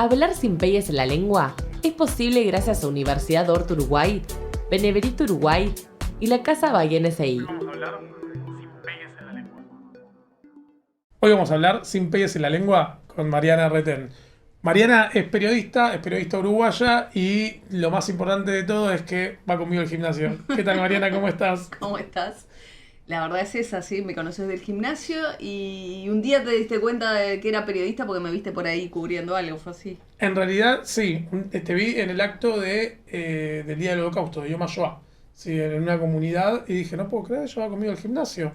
Hablar sin pegues en la lengua es posible gracias a Universidad Horto Uruguay, Beneverito Uruguay y la Casa Bahía NSI. Hoy vamos a hablar sin pegues en la lengua con Mariana Retén. Mariana es periodista uruguaya y lo más importante de todo es que va conmigo al gimnasio. ¿Qué tal, Mariana? ¿Cómo estás? ¿Cómo estás? La verdad es esa, sí, me conoces del gimnasio y un día te diste cuenta de que era periodista porque me viste por ahí cubriendo algo, fue así. En realidad, sí, te vi en el acto del Día del Holocausto, de Yom HaShoah, sí, en una comunidad, y dije, no puedo creer, ella va conmigo al gimnasio.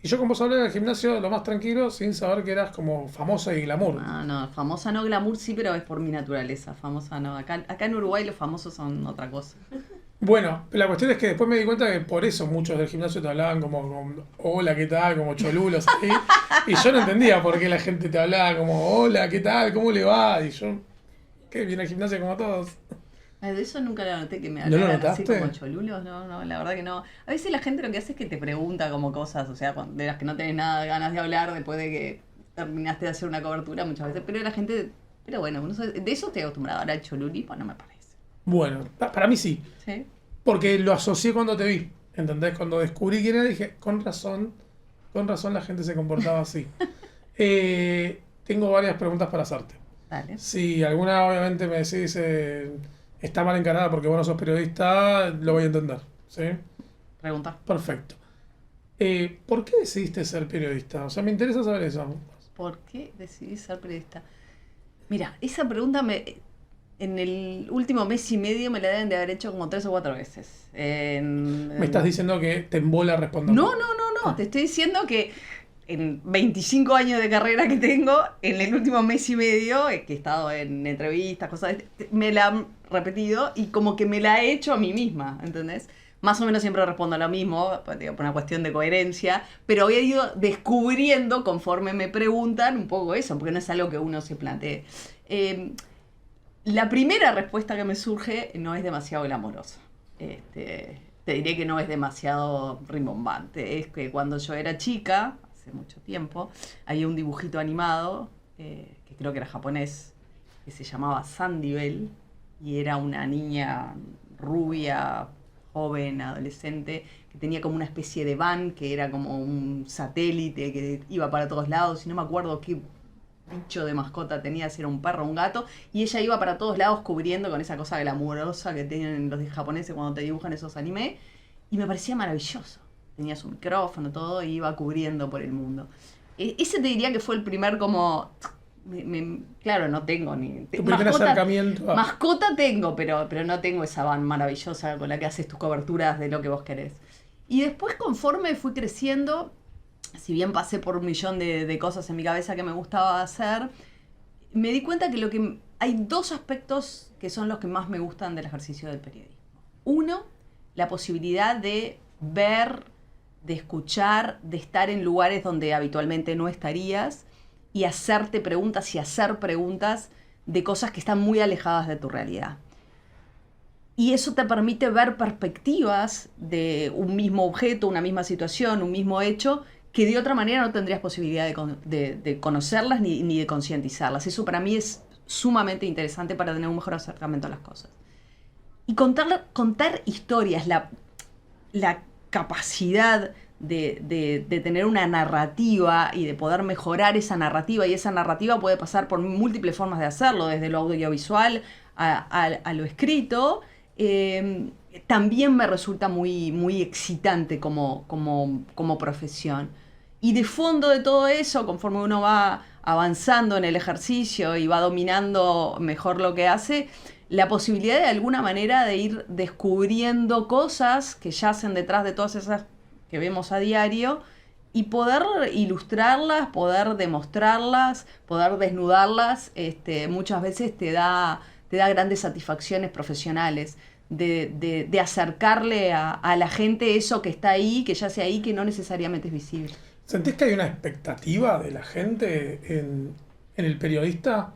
Y yo con vos hablé del gimnasio lo más tranquilo, sin saber que eras como famosa y glamour. No, famosa no, glamour sí, pero es por mi naturaleza, famosa no. Acá en Uruguay los famosos son otra cosa. Bueno, la cuestión es que después me di cuenta que por eso muchos del gimnasio te hablaban como hola, ¿qué tal? Como cholulos ahí. Y yo no entendía por qué la gente te hablaba como hola, ¿qué tal? ¿Cómo le va? Y yo, ¿qué? Viene al gimnasio como todos. De eso nunca lo noté, que me ¿No lo hablaran así notaste? como cholulos, no, la verdad que no. A veces la gente lo que hace es que te pregunta como cosas, o sea, de las que no tenés nada de ganas de hablar después de que terminaste de hacer una cobertura muchas veces, pero la gente, pero bueno, de eso estoy acostumbrada, ahora el cholulismo no me parece. Bueno, para mí sí. ¿Sí? Porque lo asocié cuando te vi. ¿Entendés? Cuando descubrí quién era, dije, con razón la gente se comportaba así. Tengo varias preguntas para hacerte. Dale. Si alguna obviamente me decís está mal encarada porque vos no sos periodista, lo voy a entender. ¿Sí? Pregunta. Perfecto. ¿Por qué decidiste ser periodista? O sea, me interesa saber eso. ¿Por qué decidí ser periodista? Mira, esa pregunta en el último mes y medio me la deben de haber hecho como 3 o 4 veces. Me estás diciendo que te embola responder. No, te estoy diciendo que en 25 años de carrera que tengo, en el último mes y medio, que he estado en entrevistas, cosas, me la han repetido y como que me la he hecho a mí misma, ¿entendés? Más o menos siempre respondo lo mismo, por una cuestión de coherencia, pero he ido descubriendo conforme me preguntan un poco eso, porque no es algo que uno se plantee. La primera respuesta que me surge no es demasiado glamorosa. Te diré que no es demasiado rimbombante. Es que cuando yo era chica, hace mucho tiempo, había un dibujito animado, que creo que era japonés, que se llamaba Sandivel, y era una niña rubia, joven, adolescente, que tenía como una especie de van, que era como un satélite que iba para todos lados, y no me acuerdo qué bicho de mascota tenía, si era un perro o un gato, y ella iba para todos lados cubriendo con esa cosa glamurosa que tienen los japoneses cuando te dibujan esos anime, y me parecía maravilloso. Tenía su micrófono, todo, y iba cubriendo por el mundo. Ese te diría que fue el primer como... claro, no tengo ni... Tu primer acercamiento. Mascota tengo, pero no tengo esa van maravillosa con la que haces tus coberturas de lo que vos querés. Y después, conforme fui creciendo, si bien pasé por un millón de cosas en mi cabeza que me gustaba hacer, me di cuenta que hay 2 aspectos que son los que más me gustan del ejercicio del periodismo. Uno, la posibilidad de ver, de escuchar, de estar en lugares donde habitualmente no estarías y hacerte preguntas y hacer preguntas de cosas que están muy alejadas de tu realidad. Y eso te permite ver perspectivas de un mismo objeto, una misma situación, un mismo hecho, que de otra manera no tendrías posibilidad de conocerlas ni de concientizarlas. Eso para mí es sumamente interesante para tener un mejor acercamiento a las cosas. Y contar historias, la capacidad de tener una narrativa y de poder mejorar esa narrativa, y esa narrativa puede pasar por múltiples formas de hacerlo, desde lo audiovisual a lo escrito, también me resulta muy, muy excitante como profesión. Y de fondo de todo eso, conforme uno va avanzando en el ejercicio y va dominando mejor lo que hace, la posibilidad de alguna manera de ir descubriendo cosas que yacen detrás de todas esas que vemos a diario y poder ilustrarlas, poder demostrarlas, poder desnudarlas, muchas veces te da grandes satisfacciones profesionales de acercarle a la gente eso que está ahí, que yace ahí, que no necesariamente es visible. ¿Sentís que hay una expectativa de la gente en el periodista?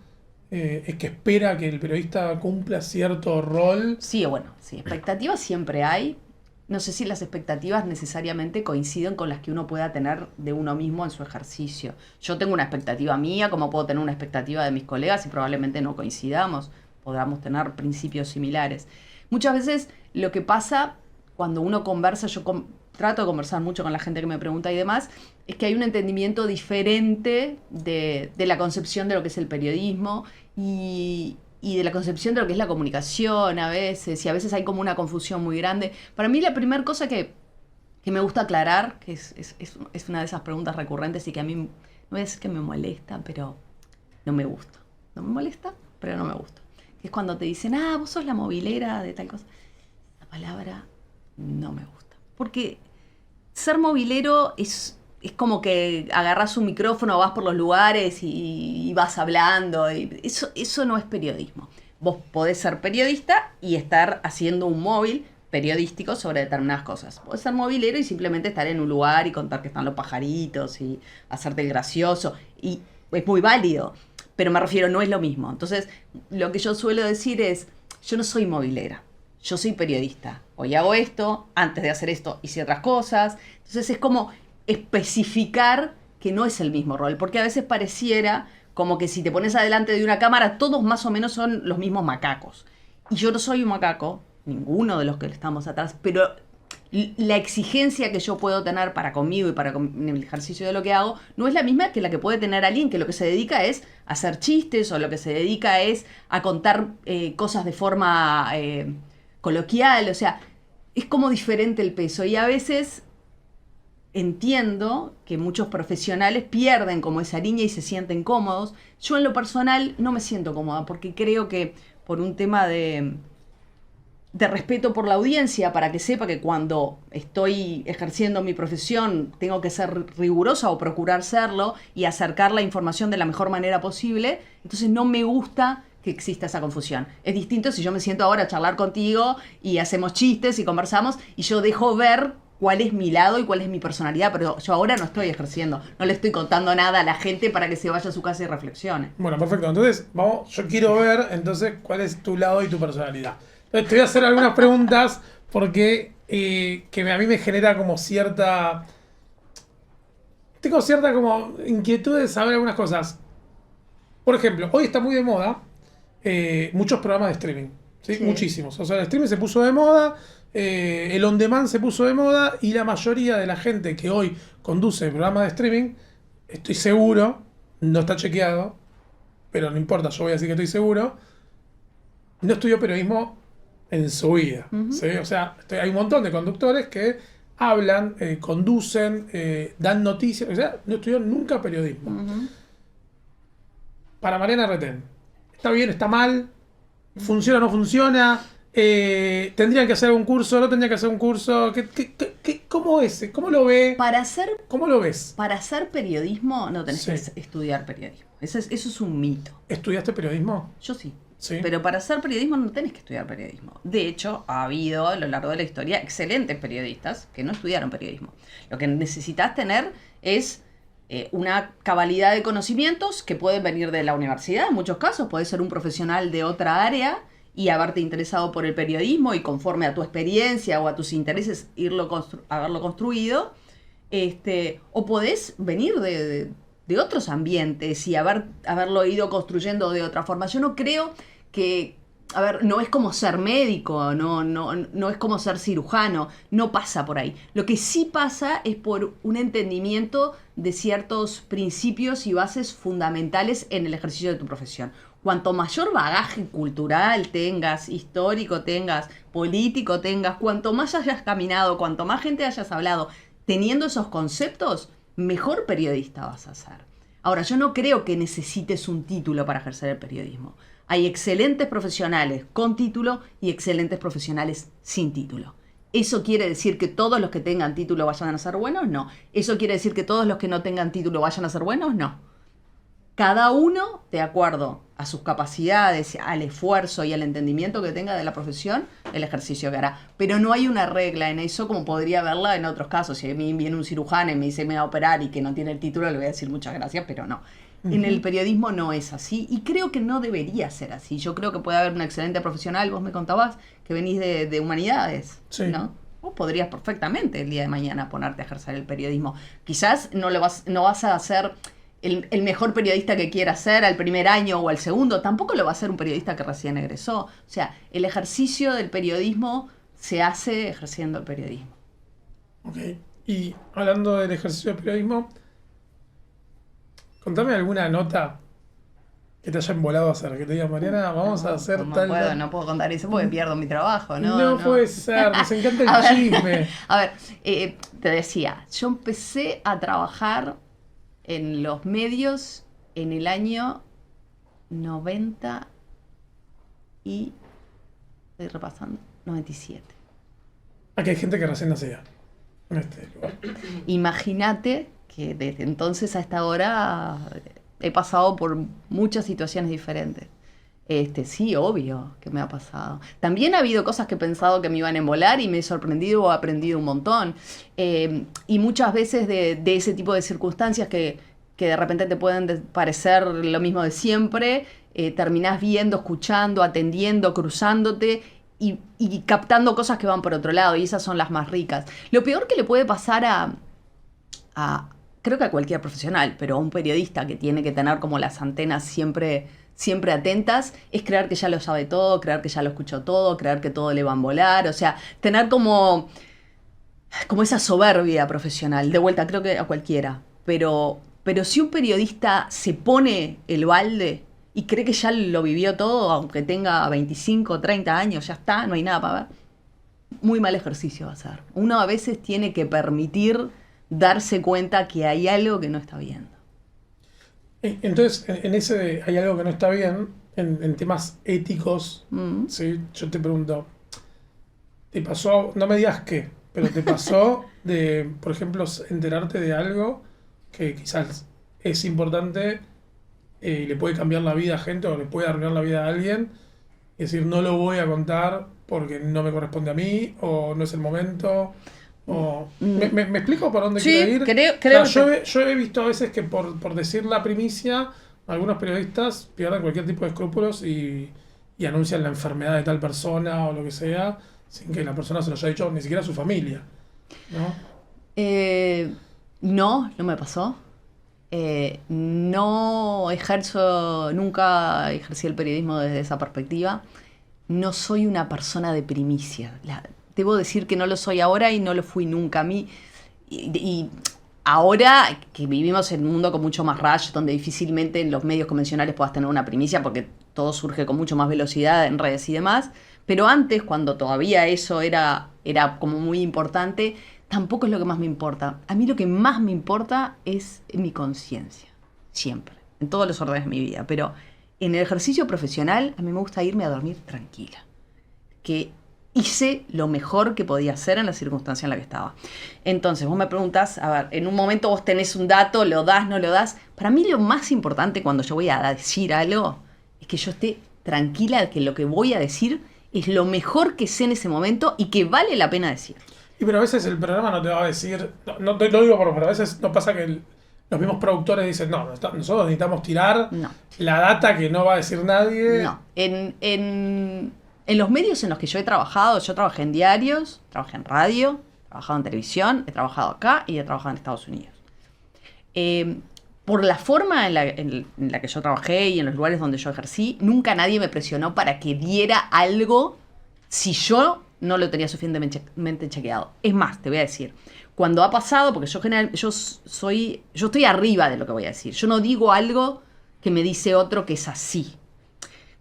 ¿Es que espera que el periodista cumpla cierto rol? Sí, bueno, sí, expectativas siempre hay. no sé si las expectativas necesariamente coinciden con las que uno pueda tener de uno mismo en su ejercicio. Yo tengo una expectativa mía, como puedo tener una expectativa de mis colegas y probablemente no coincidamos, podamos tener principios similares. Muchas veces lo que pasa cuando uno conversa, trato de conversar mucho con la gente que me pregunta y demás, es que hay un entendimiento diferente de la concepción de lo que es el periodismo y de la concepción de lo que es la comunicación a veces, y a veces hay como una confusión muy grande. Para mí la primera cosa que me gusta aclarar, que es una de esas preguntas recurrentes y que a mí no voy a decir que me molesta, pero no me gusta. No me molesta, pero no me gusta. Es cuando te dicen, vos sos la movilera de tal cosa. La palabra no me gusta. Porque ser movilero es como que agarras un micrófono, vas por los lugares y vas hablando. Y eso no es periodismo. Vos podés ser periodista y estar haciendo un móvil periodístico sobre determinadas cosas. Podés ser movilero y simplemente estar en un lugar y contar que están los pajaritos y hacerte el gracioso. Y es muy válido, pero me refiero, no es lo mismo. Entonces, lo que yo suelo decir es, yo no soy movilera, yo soy periodista. Hoy hago esto, antes de hacer esto hice otras cosas. Entonces es como especificar que no es el mismo rol, porque a veces pareciera como que si te pones adelante de una cámara, todos más o menos son los mismos macacos. Y yo no soy un macaco, ninguno de los que estamos atrás, pero la exigencia que yo puedo tener para conmigo y para el ejercicio de lo que hago no es la misma que la que puede tener alguien que lo que se dedica es a hacer chistes o lo que se dedica es a contar cosas de forma coloquial. O sea, es como diferente el peso y a veces entiendo que muchos profesionales pierden como esa línea y se sienten cómodos. Yo en lo personal no me siento cómoda porque creo que por un tema de respeto por la audiencia, para que sepa que cuando estoy ejerciendo mi profesión tengo que ser rigurosa o procurar serlo y acercar la información de la mejor manera posible, entonces no me gusta que exista esa confusión. Es distinto si yo me siento ahora a charlar contigo y hacemos chistes y conversamos y yo dejo ver cuál es mi lado y cuál es mi personalidad, pero yo ahora no estoy ejerciendo, no le estoy contando nada a la gente para que se vaya a su casa y reflexione. Bueno, perfecto. Entonces, yo quiero ver entonces cuál es tu lado y tu personalidad. Entonces, te voy a hacer algunas preguntas porque que a mí me genera como cierta... Tengo cierta como inquietud de saber algunas cosas. Por ejemplo, hoy está muy de moda muchos programas de streaming. ¿Sí? Sí. Muchísimos. O sea, el streaming se puso de moda, el on demand se puso de moda y la mayoría de la gente que hoy conduce programas de streaming, estoy seguro, no está chequeado, pero no importa, yo voy a decir que estoy seguro, no estudió periodismo en su vida. Uh-huh. ¿Sí? O sea, hay un montón de conductores que hablan, conducen, dan noticias, o sea, no estudiaron nunca periodismo. Uh-huh. Para Mariana Retén, ¿está bien, está mal? ¿Funciona o no funciona? ¿Tendrían que hacer un curso? ¿No tendrían que hacer un curso? ¿Cómo es? ¿Cómo lo ve? ¿Cómo lo ves? Para hacer periodismo no tenés Sí. que estudiar periodismo. Eso es un mito. ¿Estudiaste periodismo? Yo sí. Sí. Pero para hacer periodismo no tenés que estudiar periodismo. De hecho, ha habido a lo largo de la historia excelentes periodistas que no estudiaron periodismo. Lo que necesitas tener es una cabalidad de conocimientos que pueden venir de la universidad. En muchos casos puedes ser un profesional de otra área y haberte interesado por el periodismo y conforme a tu experiencia o a tus intereses haberlo construido. O podés venir de otros ambientes y haberlo ido construyendo de otra forma. Yo no creo que, no es como ser médico, no es como ser cirujano, no pasa por ahí. Lo que sí pasa es por un entendimiento de ciertos principios y bases fundamentales en el ejercicio de tu profesión. Cuanto mayor bagaje cultural tengas, histórico tengas, político tengas, cuanto más hayas caminado, cuanto más gente hayas hablado, teniendo esos conceptos, mejor periodista vas a ser. Ahora, yo no creo que necesites un título para ejercer el periodismo. Hay excelentes profesionales con título y excelentes profesionales sin título. ¿Eso quiere decir que todos los que tengan título vayan a ser buenos? No. ¿Eso quiere decir que todos los que no tengan título vayan a ser buenos? No. Cada uno, de acuerdo a sus capacidades, al esfuerzo y al entendimiento que tenga de la profesión, el ejercicio que hará. Pero no hay una regla en eso como podría verla en otros casos. Si a mí viene un cirujano y me dice me va a operar y que no tiene el título, le voy a decir muchas gracias, pero no. Uh-huh. En el periodismo no es así y creo que no debería ser así. Yo creo que puede haber una excelente profesional, vos me contabas que venís de humanidades, Sí. ¿no? Vos podrías perfectamente el día de mañana ponerte a ejercer el periodismo. Quizás no vas a ser el mejor periodista que quiera ser al primer año o al segundo. Tampoco lo va a ser un periodista que recién egresó. O sea, el ejercicio del periodismo se hace ejerciendo el periodismo. Ok. Y hablando del ejercicio del periodismo, contame alguna nota que te haya embolado a hacer. Que te diga, Mariana, vamos a hacer tal... No puedo contar eso porque pierdo mi trabajo, ¿no? No puede ser, nos encanta el A ver, chisme. A ver, te decía, yo empecé a trabajar en los medios en el año 90 y... Estoy repasando, 97. Aquí hay gente que recién nacía en este lugar. Imagínate que desde entonces a esta hora he pasado por muchas situaciones diferentes. Sí, obvio que me ha pasado. También ha habido cosas que he pensado que me iban a embolar y me he sorprendido o aprendido un montón. Y muchas veces de ese tipo de circunstancias que de repente te pueden parecer lo mismo de siempre, terminás viendo, escuchando, atendiendo, cruzándote y captando cosas que van por otro lado, y esas son las más ricas. Lo peor que le puede pasar creo que a cualquier profesional, pero a un periodista que tiene que tener como las antenas siempre atentas, es creer que ya lo sabe todo, creer que ya lo escuchó todo, creer que todo le va a volar, o sea, tener como esa soberbia profesional. De vuelta, creo que a cualquiera, pero si un periodista se pone el balde y cree que ya lo vivió todo, aunque tenga 25, 30 años, ya está, no hay nada para ver, muy mal ejercicio va a ser. Uno a veces tiene que permitir darse cuenta que hay algo que no está viendo. Entonces, en ese hay algo que no está bien, en temas éticos, ¿sí? Yo te pregunto, ¿te pasó, no me digas qué, pero te pasó de, por ejemplo, enterarte de algo que quizás es importante y le puede cambiar la vida a gente o le puede arruinar la vida a alguien, y decir, no lo voy a contar porque no me corresponde a mí, o no es el momento, o... ¿Me explico por dónde quiero ir? Creo O sea, yo he visto a veces que por decir la primicia, algunos periodistas pierden cualquier tipo de escrúpulos y anuncian la enfermedad de tal persona o lo que sea, sin que la persona se lo haya dicho ni siquiera a su familia, ¿no? No me pasó. Nunca ejercí el periodismo desde esa perspectiva. No soy una persona de primicia. Debo decir que no lo soy ahora y no lo fui nunca. A mí, y ahora que vivimos en un mundo con mucho más rush, donde difícilmente en los medios convencionales puedas tener una primicia porque todo surge con mucho más velocidad en redes y demás, pero antes, cuando todavía eso era como muy importante, tampoco es lo que más me importa. A mí lo que más me importa es mi conciencia, siempre, en todos los órdenes de mi vida. Pero en el ejercicio profesional, a mí me gusta irme a dormir tranquila. Que hice lo mejor que podía hacer en la circunstancia en la que estaba. Entonces, vos me preguntás, a ver, en un momento vos tenés un dato, lo das, no lo das. Para mí lo más importante cuando yo voy a decir algo es que yo esté tranquila de que lo que voy a decir es lo mejor que sé en ese momento y que vale la pena decir. Y pero a veces el programa no te va a decir, no te lo digo pero a veces no pasa que los mismos productores dicen, no, nosotros necesitamos tirar la data que no va a decir nadie. No, en los medios en los que yo he trabajado, yo trabajé en diarios, trabajé en radio, he trabajado en televisión, he trabajado acá y he trabajado en Estados Unidos. Por la forma en la que yo trabajé y en los lugares donde yo ejercí, nunca nadie me presionó para que diera algo si yo no lo tenía suficientemente chequeado. Es más, te voy a decir, cuando ha pasado, porque yo estoy arriba de lo que voy a decir. Yo no digo algo que me dice otro que es así.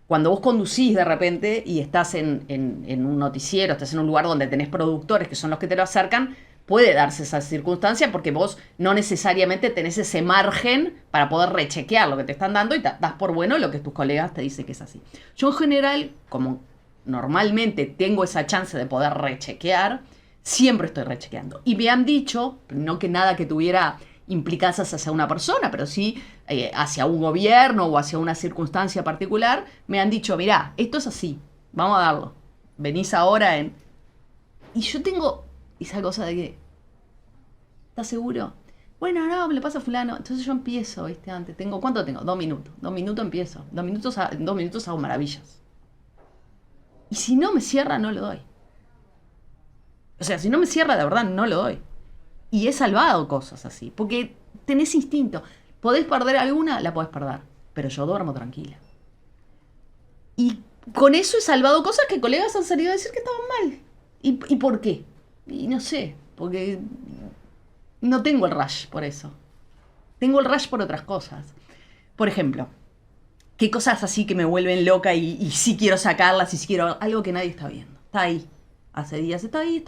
Cuando vos conducís de repente y estás en un noticiero, estás en un lugar donde tenés productores que son los que te lo acercan, puede darse esa circunstancia porque vos no necesariamente tenés ese margen para poder rechequear lo que te están dando y das por bueno lo que tus colegas te dicen que es así. Yo en general, como normalmente tengo esa chance de poder rechequear, siempre estoy rechequeando. Y me han dicho, no que nada que tuviera implicancias hacia una persona, pero sí hacia un gobierno o hacia una circunstancia particular, me han dicho, mirá, esto es así, vamos a darlo. Venís ahora en... Y yo tengo esa cosa de que, ¿estás seguro? Bueno, no, me lo pasa a fulano. Entonces yo empiezo, ¿viste? Antes, ¿cuánto tengo? 2 minutos. 2 minutos empiezo. 2 minutos hago maravillas. Y si no me cierra, no lo doy. O sea, si no me cierra de verdad, no lo doy. Y he salvado cosas así, porque tenés instinto. ¿Podés perder alguna? La podés perder, pero yo duermo tranquila. Y con eso he salvado cosas que colegas han salido a decir que estaban mal. ¿Y por qué? Y no sé, porque no tengo el rush por eso. Tengo el rush por otras cosas. Por ejemplo, ¿qué cosas así que me vuelven loca y sí quiero sacarlas y sí quiero algo que nadie está viendo? Está ahí. Hace días está ahí.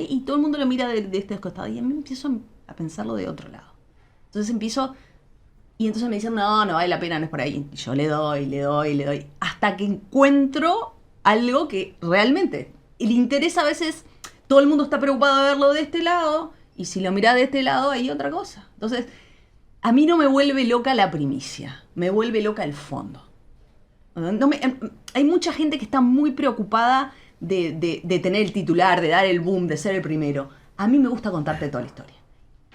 Y todo el mundo lo mira de este costado. Y a mí empiezo a pensarlo de otro lado. Entonces y entonces me dicen, no vale la pena, no es por ahí. Y yo le doy. Hasta que encuentro algo que realmente el interés a veces, todo el mundo está preocupado de verlo de este lado. Y si lo mirás de este lado, hay otra cosa. Entonces, a mí no me vuelve loca la primicia. Me vuelve loca el fondo. Hay mucha gente que está muy preocupada de tener el titular, de dar el boom, de ser el primero. A mí me gusta contarte toda la historia.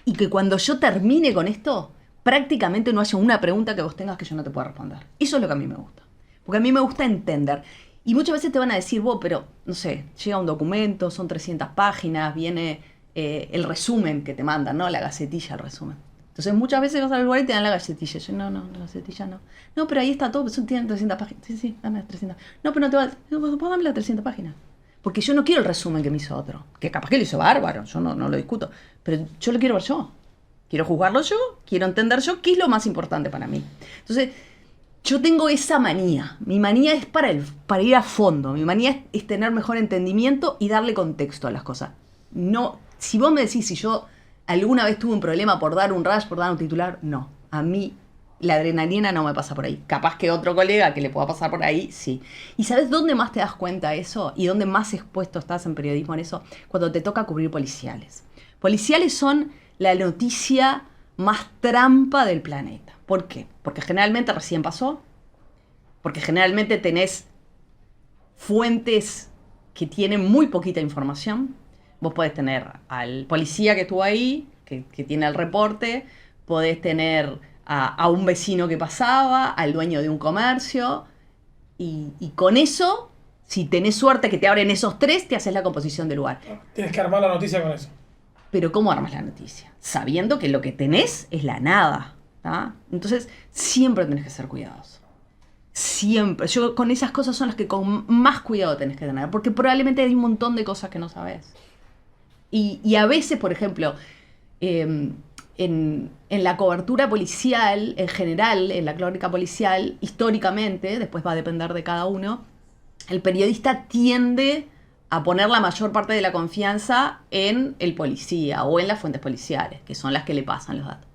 Y que cuando yo termine con esto, prácticamente no haya una pregunta que vos tengas que yo no te pueda responder. Eso es lo que a mí me gusta. Porque a mí me gusta entender. Y muchas veces te van a decir, vos, pero, no sé, llega un documento, son 300 páginas, viene el resumen que te mandan, ¿no? La gacetilla, el resumen. Entonces muchas veces vas al lugar y te dan la gacetilla. Yo, no, la gacetilla no. No, pero ahí está todo, tienen 300 páginas. Sí, dame las 300. No, pero no te va. No, pues dame las 300 páginas. Porque yo no quiero el resumen que me hizo otro. Que capaz que lo hizo bárbaro, yo no lo discuto. Pero yo lo quiero ver yo. Quiero juzgarlo yo, quiero entender yo qué es lo más importante para mí. Entonces, yo tengo esa manía. Mi manía es para ir a fondo. Mi manía es tener mejor entendimiento y darle contexto a las cosas. No, si vos me decís si yo alguna vez tuve un problema por dar un rush, por dar un titular, no. A mí la adrenalina no me pasa por ahí. Capaz que otro colega que le pueda pasar por ahí, sí. ¿Y sabes dónde más te das cuenta de eso? ¿Y dónde más expuesto estás en periodismo en eso? Cuando te toca cubrir policiales. Policiales son la noticia más trampa del planeta. ¿Por qué? Porque generalmente recién pasó. Porque generalmente tenés fuentes que tienen muy poquita información. Vos podés tener al policía que estuvo ahí, que tiene el reporte. Podés tener a un vecino que pasaba, al dueño de un comercio. Y con eso, si tenés suerte que te abren esos tres, te haces la composición del lugar. Tienes que armar la noticia con eso. Pero ¿cómo armas la noticia? Sabiendo que lo que tenés es la nada. ¿tá? Entonces, siempre tenés que ser cuidadoso. Siempre. Yo con esas cosas son las que con más cuidado tenés que tener. Porque probablemente hay un montón de cosas que no sabés. Y a veces, por ejemplo, en la cobertura policial, en general, en la crónica policial, históricamente, después va a depender de cada uno, el periodista tiende a poner la mayor parte de la confianza en el policía o en las fuentes policiales, que son las que le pasan los datos.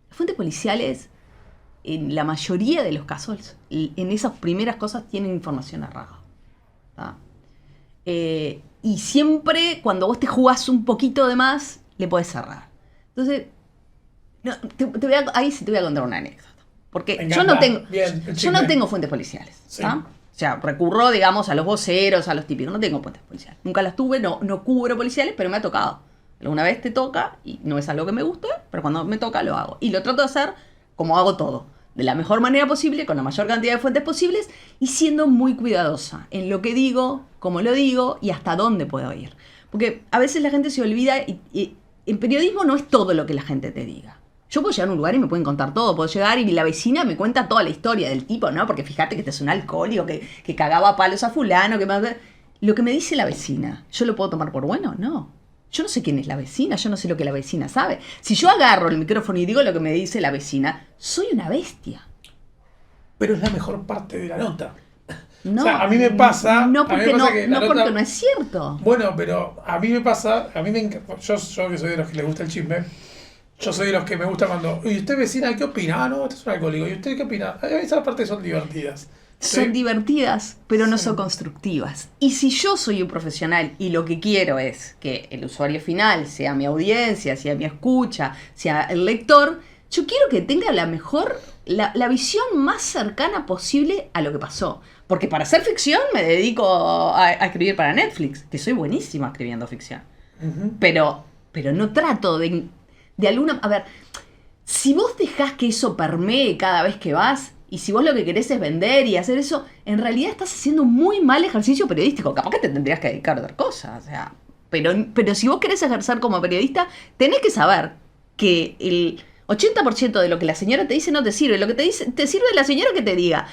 Las fuentes policiales, en la mayoría de los casos, en esas primeras cosas tienen información errada. Y siempre, cuando vos te jugás un poquito de más, le podés cerrar. Entonces, ahí sí te voy a contar una anécdota. Porque yo no tengo fuentes policiales. Sí. O sea, recurro, digamos, a los voceros, a los típicos. No tengo fuentes policiales. Nunca las tuve, no cubro policiales, pero me ha tocado. Alguna vez te toca, y no es algo que me guste, pero cuando me toca lo hago. Y lo trato de hacer como hago todo. De la mejor manera posible, con la mayor cantidad de fuentes posibles, y siendo muy cuidadosa en lo que digo, cómo lo digo, y hasta dónde puedo ir. Porque a veces la gente se olvida, y en periodismo no es todo lo que la gente te diga. Yo puedo llegar a un lugar y me pueden contar todo. Puedo llegar y la vecina me cuenta toda la historia del tipo, ¿no? Porque fíjate que este es un alcohólico, que cagaba a palos a fulano, Lo que me dice la vecina, ¿yo lo puedo tomar por bueno? No. Yo no sé quién es la vecina, yo no sé lo que la vecina sabe. Si yo agarro el micrófono y digo lo que me dice la vecina, soy una bestia. Pero es la mejor parte de la nota. No, o sea, a mí me pasa... No, porque porque no es cierto. Bueno, pero a mí me pasa... Yo que soy de los que les gusta el chisme, yo soy de los que me gusta cuando... ¿Y usted, vecina, qué opina? Ah, no, este es un alcohólico. ¿Y usted qué opina? Esas partes son divertidas. Son ¿sí? divertidas, pero no son constructivas. Y si yo soy un profesional y lo que quiero es que el usuario final, sea mi audiencia, sea mi escucha, sea el lector, yo quiero que tenga la visión más cercana posible a lo que pasó. Porque para hacer ficción me dedico a escribir para Netflix, que soy buenísima escribiendo ficción. Uh-huh. Pero no trato de alguna... A ver, si vos dejás que eso permee cada vez que vas... Y si vos lo que querés es vender y hacer eso, en realidad estás haciendo un muy mal ejercicio periodístico. Capaz que te tendrías que dedicar a otra cosa. O sea, Pero si vos querés ejercer como periodista, tenés que saber que el 80% de lo que la señora te dice no te sirve. Lo que te sirve la señora que te diga.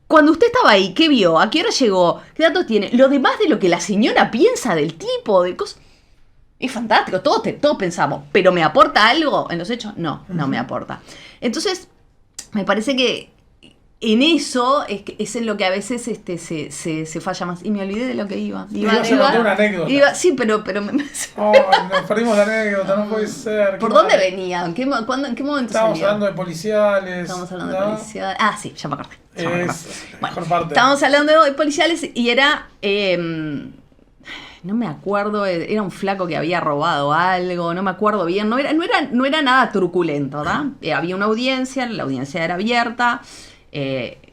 Cuando usted estaba ahí, ¿qué vio? ¿A qué hora llegó? ¿Qué datos tiene? Lo demás de lo que la señora piensa del tipo, de cosas... Es fantástico, todos pensamos. ¿Pero me aporta algo en los hechos? No me aporta. Entonces, me parece que en eso es en lo que a veces se falla más. Y me olvidé de lo que iba. Iba a contar una anécdota. Sí, pero Oh, nos perdimos la anécdota, no puede ser. ¿Por dónde venía? ¿En qué momento estábamos hablando de policiales. Estábamos hablando de policiales. Ah, sí, ya me acordé. Es la mejor parte. Estábamos hablando de policiales y era... no me acuerdo, era un flaco que había robado algo, no me acuerdo bien, no era nada truculento, ¿verdad? Había una audiencia, la audiencia era abierta,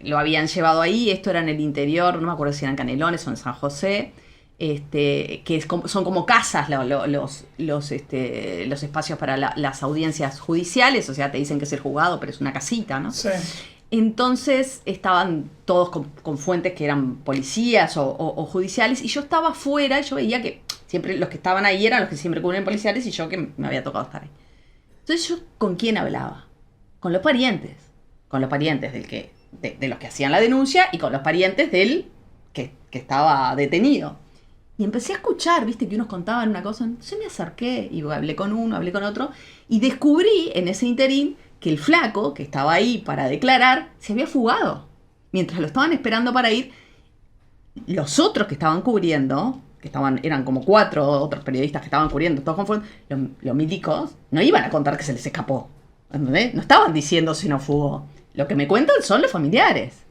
lo habían llevado ahí, esto era en el interior, no me acuerdo si eran Canelones o en San José, que son como casas los espacios para las audiencias judiciales, o sea, te dicen que es el juzgado, pero es una casita, ¿no? Sí. Entonces estaban todos con fuentes que eran policías o judiciales, y yo estaba afuera y yo veía que siempre los que estaban ahí eran los que siempre cubren policiales y yo que me había tocado estar ahí. Entonces yo, ¿con quién hablaba? Con los parientes de los que hacían la denuncia y con los parientes del que estaba detenido. Y empecé a escuchar, viste, que unos contaban una cosa, entonces me acerqué y hablé con uno, hablé con otro, y descubrí en ese interín que el flaco, que estaba ahí para declarar, se había fugado. Mientras lo estaban esperando para ir, los otros que estaban cubriendo, eran como 4 otros periodistas que estaban cubriendo, todos confundidos, los milicos, no iban a contar que se les escapó. ¿Entendés? No estaban diciendo si no fugó. Lo que me cuentan son los familiares.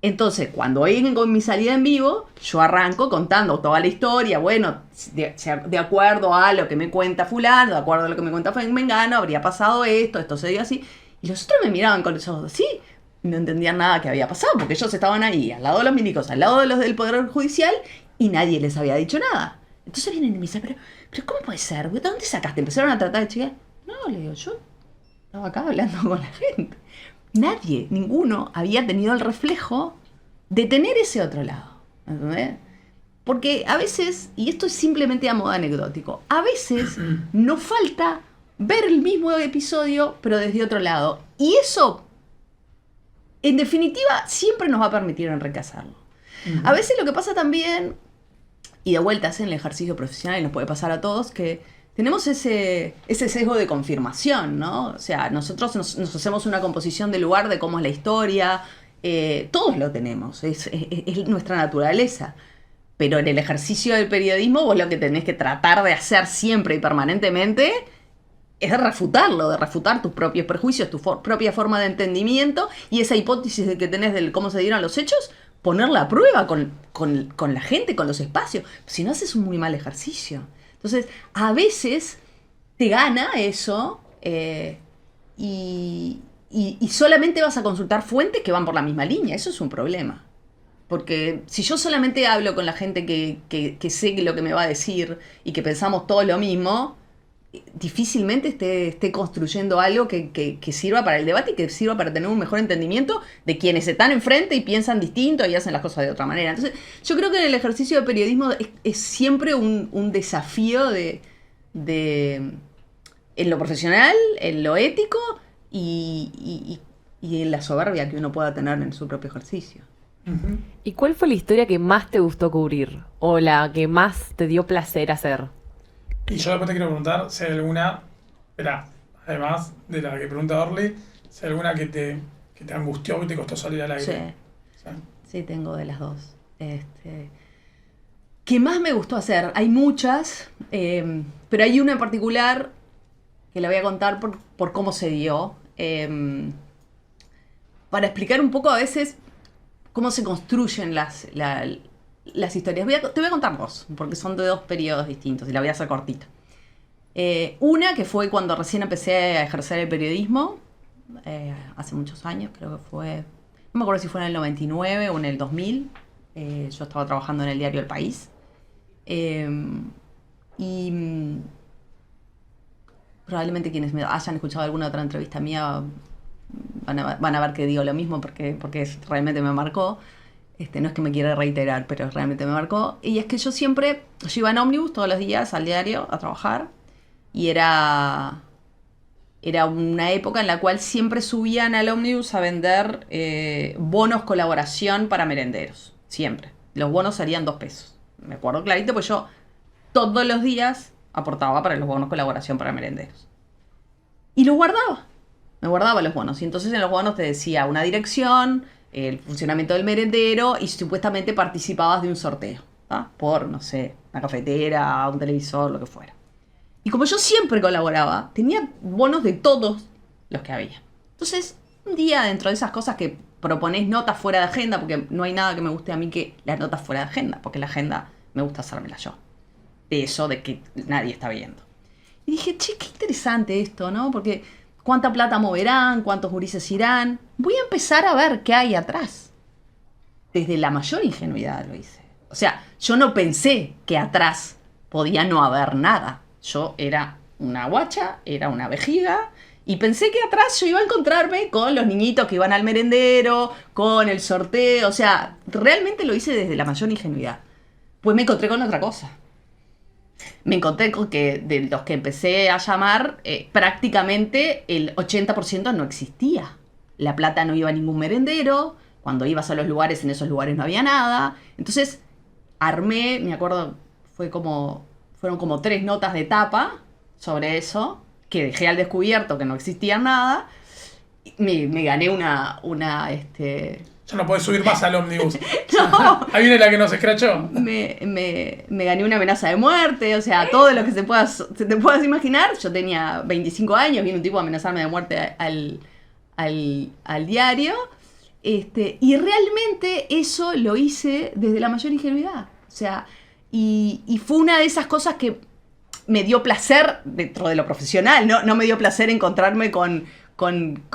Entonces, cuando vengo con mi salida en vivo, yo arranco contando toda la historia, bueno, de acuerdo a lo que me cuenta fulano, de acuerdo a lo que me cuenta Mengano, habría pasado esto se dio así. Y los otros me miraban con los ojos así, y no entendían nada que había pasado, porque ellos estaban ahí, al lado de los milicos, al lado de los del Poder Judicial, y nadie les había dicho nada. Entonces vienen y me dicen, pero ¿cómo puede ser? ¿De dónde sacaste? Empezaron a tratar de chequear. No, le digo, yo estaba acá hablando con la gente. Nadie, ninguno, había tenido el reflejo de tener ese otro lado. ¿Entendés? Porque a veces, y esto es simplemente a modo anecdótico, a veces nos falta ver el mismo episodio, pero desde otro lado. Y eso, en definitiva, siempre nos va a permitir enriquecerlo. A veces lo que pasa también, y de vueltas en el ejercicio profesional, y nos puede pasar a todos, que tenemos ese sesgo de confirmación, ¿no? O sea, nosotros nos hacemos una composición del lugar de cómo es la historia, todos lo tenemos, es nuestra naturaleza. Pero en el ejercicio del periodismo vos lo que tenés que tratar de hacer siempre y permanentemente es de refutarlo, de refutar tus propios prejuicios, tu propia forma de entendimiento y esa hipótesis de que tenés del cómo se dieron los hechos, ponerla a prueba con la gente, con los espacios. Si no, haces un muy mal ejercicio. Entonces, a veces te gana eso y solamente vas a consultar fuentes que van por la misma línea. Eso es un problema. Porque si yo solamente hablo con la gente que sé lo que me va a decir y que pensamos todo lo mismo, difícilmente esté construyendo algo que sirva para el debate y que sirva para tener un mejor entendimiento de quienes están enfrente y piensan distinto y hacen las cosas de otra manera. Entonces, yo creo que en el ejercicio de periodismo es siempre un desafío en lo profesional, en lo ético y en la soberbia que uno pueda tener en su propio ejercicio. ¿Y cuál fue la historia que más te gustó cubrir? ¿O la que más te dio placer hacer? Y yo después te quiero preguntar si hay alguna, además de la que pregunta Orly, si hay alguna que te angustió, que te costó salir al aire. Sí, tengo de las dos. ¿Qué más me gustó hacer? Hay muchas, pero hay una en particular que la voy a contar por cómo se dio. Para explicar un poco a veces cómo se construyen las historias. Te voy a contar dos, porque son de dos periodos distintos y la voy a hacer cortita. Una que fue cuando recién empecé a ejercer el periodismo, hace muchos años, creo que fue, no me acuerdo si fue en el 99 o en el 2000, yo estaba trabajando en el diario El País, y probablemente quienes me hayan escuchado alguna otra entrevista mía van a ver que digo lo mismo porque realmente me marcó. no es que me quiera reiterar, pero realmente me marcó. Y es que yo iba en ómnibus todos los días al diario a trabajar. Y era una época en la cual siempre subían al ómnibus a vender bonos colaboración para merenderos. Siempre. Los bonos salían 2 pesos. Me acuerdo clarito, pues yo todos los días aportaba para los bonos colaboración para merenderos. Y los guardaba. Me guardaba los bonos. Y entonces en los bonos te decía una dirección, el funcionamiento del merendero, y supuestamente participabas de un sorteo, ¿tá? Por, no sé, una cafetera, un televisor, lo que fuera. Y como yo siempre colaboraba, tenía bonos de todos los que había. Entonces, un día dentro de esas cosas que proponés notas fuera de agenda, porque no hay nada que me guste a mí que las notas fuera de agenda, porque la agenda me gusta hacérmela yo. De eso, de que nadie está viendo. Y dije, che, qué interesante esto, ¿no? Porque ¿cuánta plata moverán? ¿Cuántos gurises irán? Voy a empezar a ver qué hay atrás. Desde la mayor ingenuidad lo hice. O sea, yo no pensé que atrás podía no haber nada. Yo era una guacha, era una vejiga, y pensé que atrás yo iba a encontrarme con los niñitos que iban al merendero, con el sorteo. O sea, realmente lo hice desde la mayor ingenuidad. Pues me encontré con otra cosa. Me encontré con que de los que empecé a llamar, prácticamente el 80% no existía. La plata no iba a ningún merendero. Cuando ibas a los lugares, en esos lugares no había nada. Entonces armé, me acuerdo, fueron como 3 notas de tapa sobre eso, que dejé al descubierto que no existía nada. Me gané Ya no podés subir más al ómnibus. No. Ahí viene la que nos escrachó. Me gané una amenaza de muerte, o sea, todo lo que te puedas imaginar. Yo tenía 25 años, vino un tipo a amenazarme de muerte al diario. Y realmente eso lo hice desde la mayor ingenuidad. O sea, y fue una de esas cosas que me dio placer dentro de lo profesional. No me dio placer encontrarme con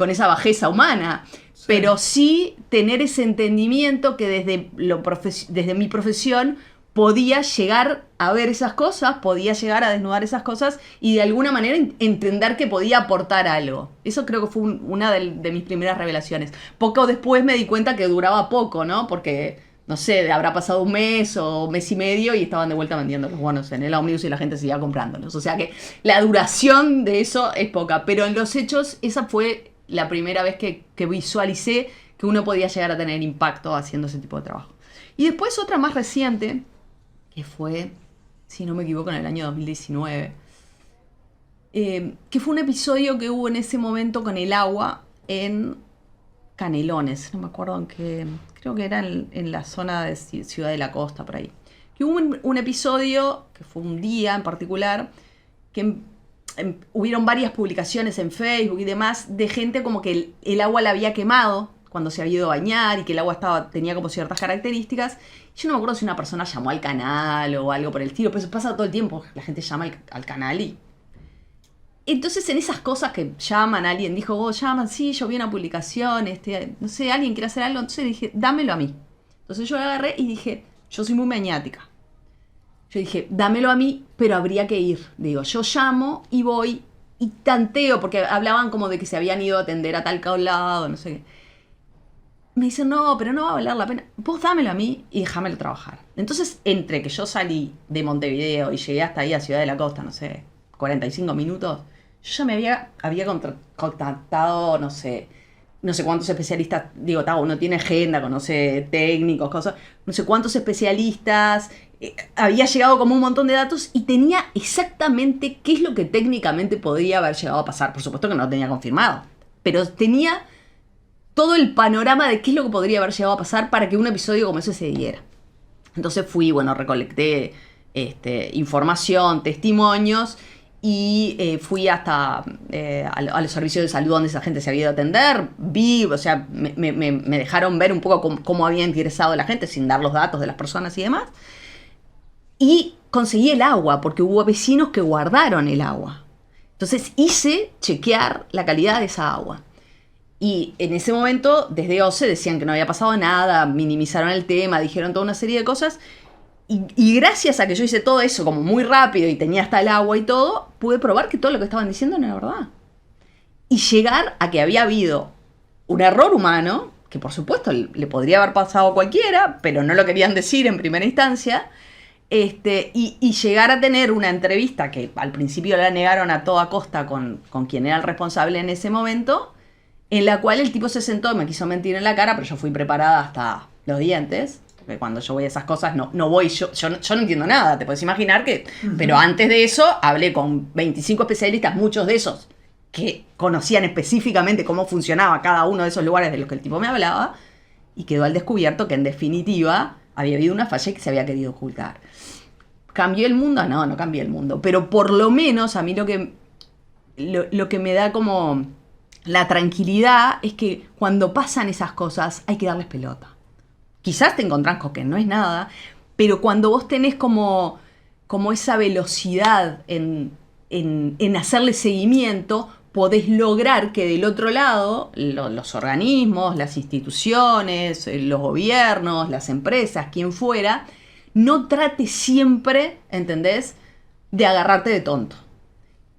esa bajeza humana. Sí. Pero sí tener ese entendimiento que desde mi profesión podía llegar a ver esas cosas, podía llegar a desnudar esas cosas y de alguna manera entender que podía aportar algo. Eso creo que fue una de mis primeras revelaciones. Poco después me di cuenta que duraba poco, ¿no? Porque, no sé, habrá pasado un mes o mes y medio y estaban de vuelta vendiendo los bonos en el ómnibus y la gente seguía comprándolos. O sea que la duración de eso es poca. Pero en los hechos, esa fue la primera vez que visualicé que uno podía llegar a tener impacto haciendo ese tipo de trabajo. Y después otra más reciente, que fue, si no me equivoco, en el año 2019, que fue un episodio que hubo en ese momento con el agua en Canelones, no me acuerdo en qué, creo que era en la zona de Ciudad de la Costa, por ahí. Que hubo un episodio, que fue un día en particular, que hubieron varias publicaciones en Facebook y demás de gente como que el agua la había quemado cuando se había ido a bañar y que el agua tenía como ciertas características. Yo no me acuerdo si una persona llamó al canal o algo por el estilo, pero eso pasa todo el tiempo, la gente llama al canal y... Entonces en esas cosas que llaman, alguien dijo, llaman, sí, yo vi una publicación, no sé, alguien quiere hacer algo, entonces dije, dámelo a mí. Entonces yo agarré y dije, yo soy muy maniática. Yo dije, dámelo a mí, pero habría que ir. Digo, yo llamo y voy y tanteo, porque hablaban como de que se habían ido a atender a tal lado, no sé qué. Me dicen, no, pero no va a valer la pena. Vos dámelo a mí y déjamelo trabajar. Entonces, entre que yo salí de Montevideo y llegué hasta ahí a Ciudad de la Costa, no sé, 45 minutos, yo ya me había contactado, no sé cuántos especialistas, digo, uno tiene agenda, conoce técnicos, cosas, no sé cuántos especialistas, había llegado como un montón de datos y tenía exactamente qué es lo que técnicamente podría haber llegado a pasar. Por supuesto que no lo tenía confirmado, pero tenía todo el panorama de qué es lo que podría haber llegado a pasar para que un episodio como ese se diera. Entonces recolecté información, testimonios, y fui hasta a los servicios de salud donde esa gente se había ido a atender. Vi, o sea, me dejaron ver un poco cómo había ingresado la gente sin dar los datos de las personas y demás. Y conseguí el agua, porque hubo vecinos que guardaron el agua. Entonces hice chequear la calidad de esa agua. Y en ese momento, desde OCE decían que no había pasado nada, minimizaron el tema, dijeron toda una serie de cosas. Y gracias a que yo hice todo eso como muy rápido y tenía hasta el agua y todo, pude probar que todo lo que estaban diciendo no era verdad. Y llegar a que había habido un error humano, que por supuesto le podría haber pasado a cualquiera, pero no lo querían decir en primera instancia, y llegar a tener una entrevista que al principio la negaron a toda costa con quien era el responsable en ese momento, en la cual el tipo se sentó y me quiso mentir en la cara, pero yo fui preparada hasta los dientes, porque cuando yo voy a esas cosas no voy, yo no entiendo nada, te puedes imaginar que... Pero antes de eso hablé con 25 especialistas, muchos de esos que conocían específicamente cómo funcionaba cada uno de esos lugares de los que el tipo me hablaba, y quedó al descubierto que en definitiva había habido una falla y que se había querido ocultar. ¿Cambió el mundo? No cambió el mundo, pero por lo menos a mí lo que me da como la tranquilidad es que cuando pasan esas cosas hay que darles pelota. Quizás te encontrás con que no es nada, pero cuando vos tenés como esa velocidad en hacerle seguimiento, podés lograr que del otro lado los organismos, las instituciones, los gobiernos, las empresas, quien fuera, no trate siempre, ¿entendés?, de agarrarte de tonto.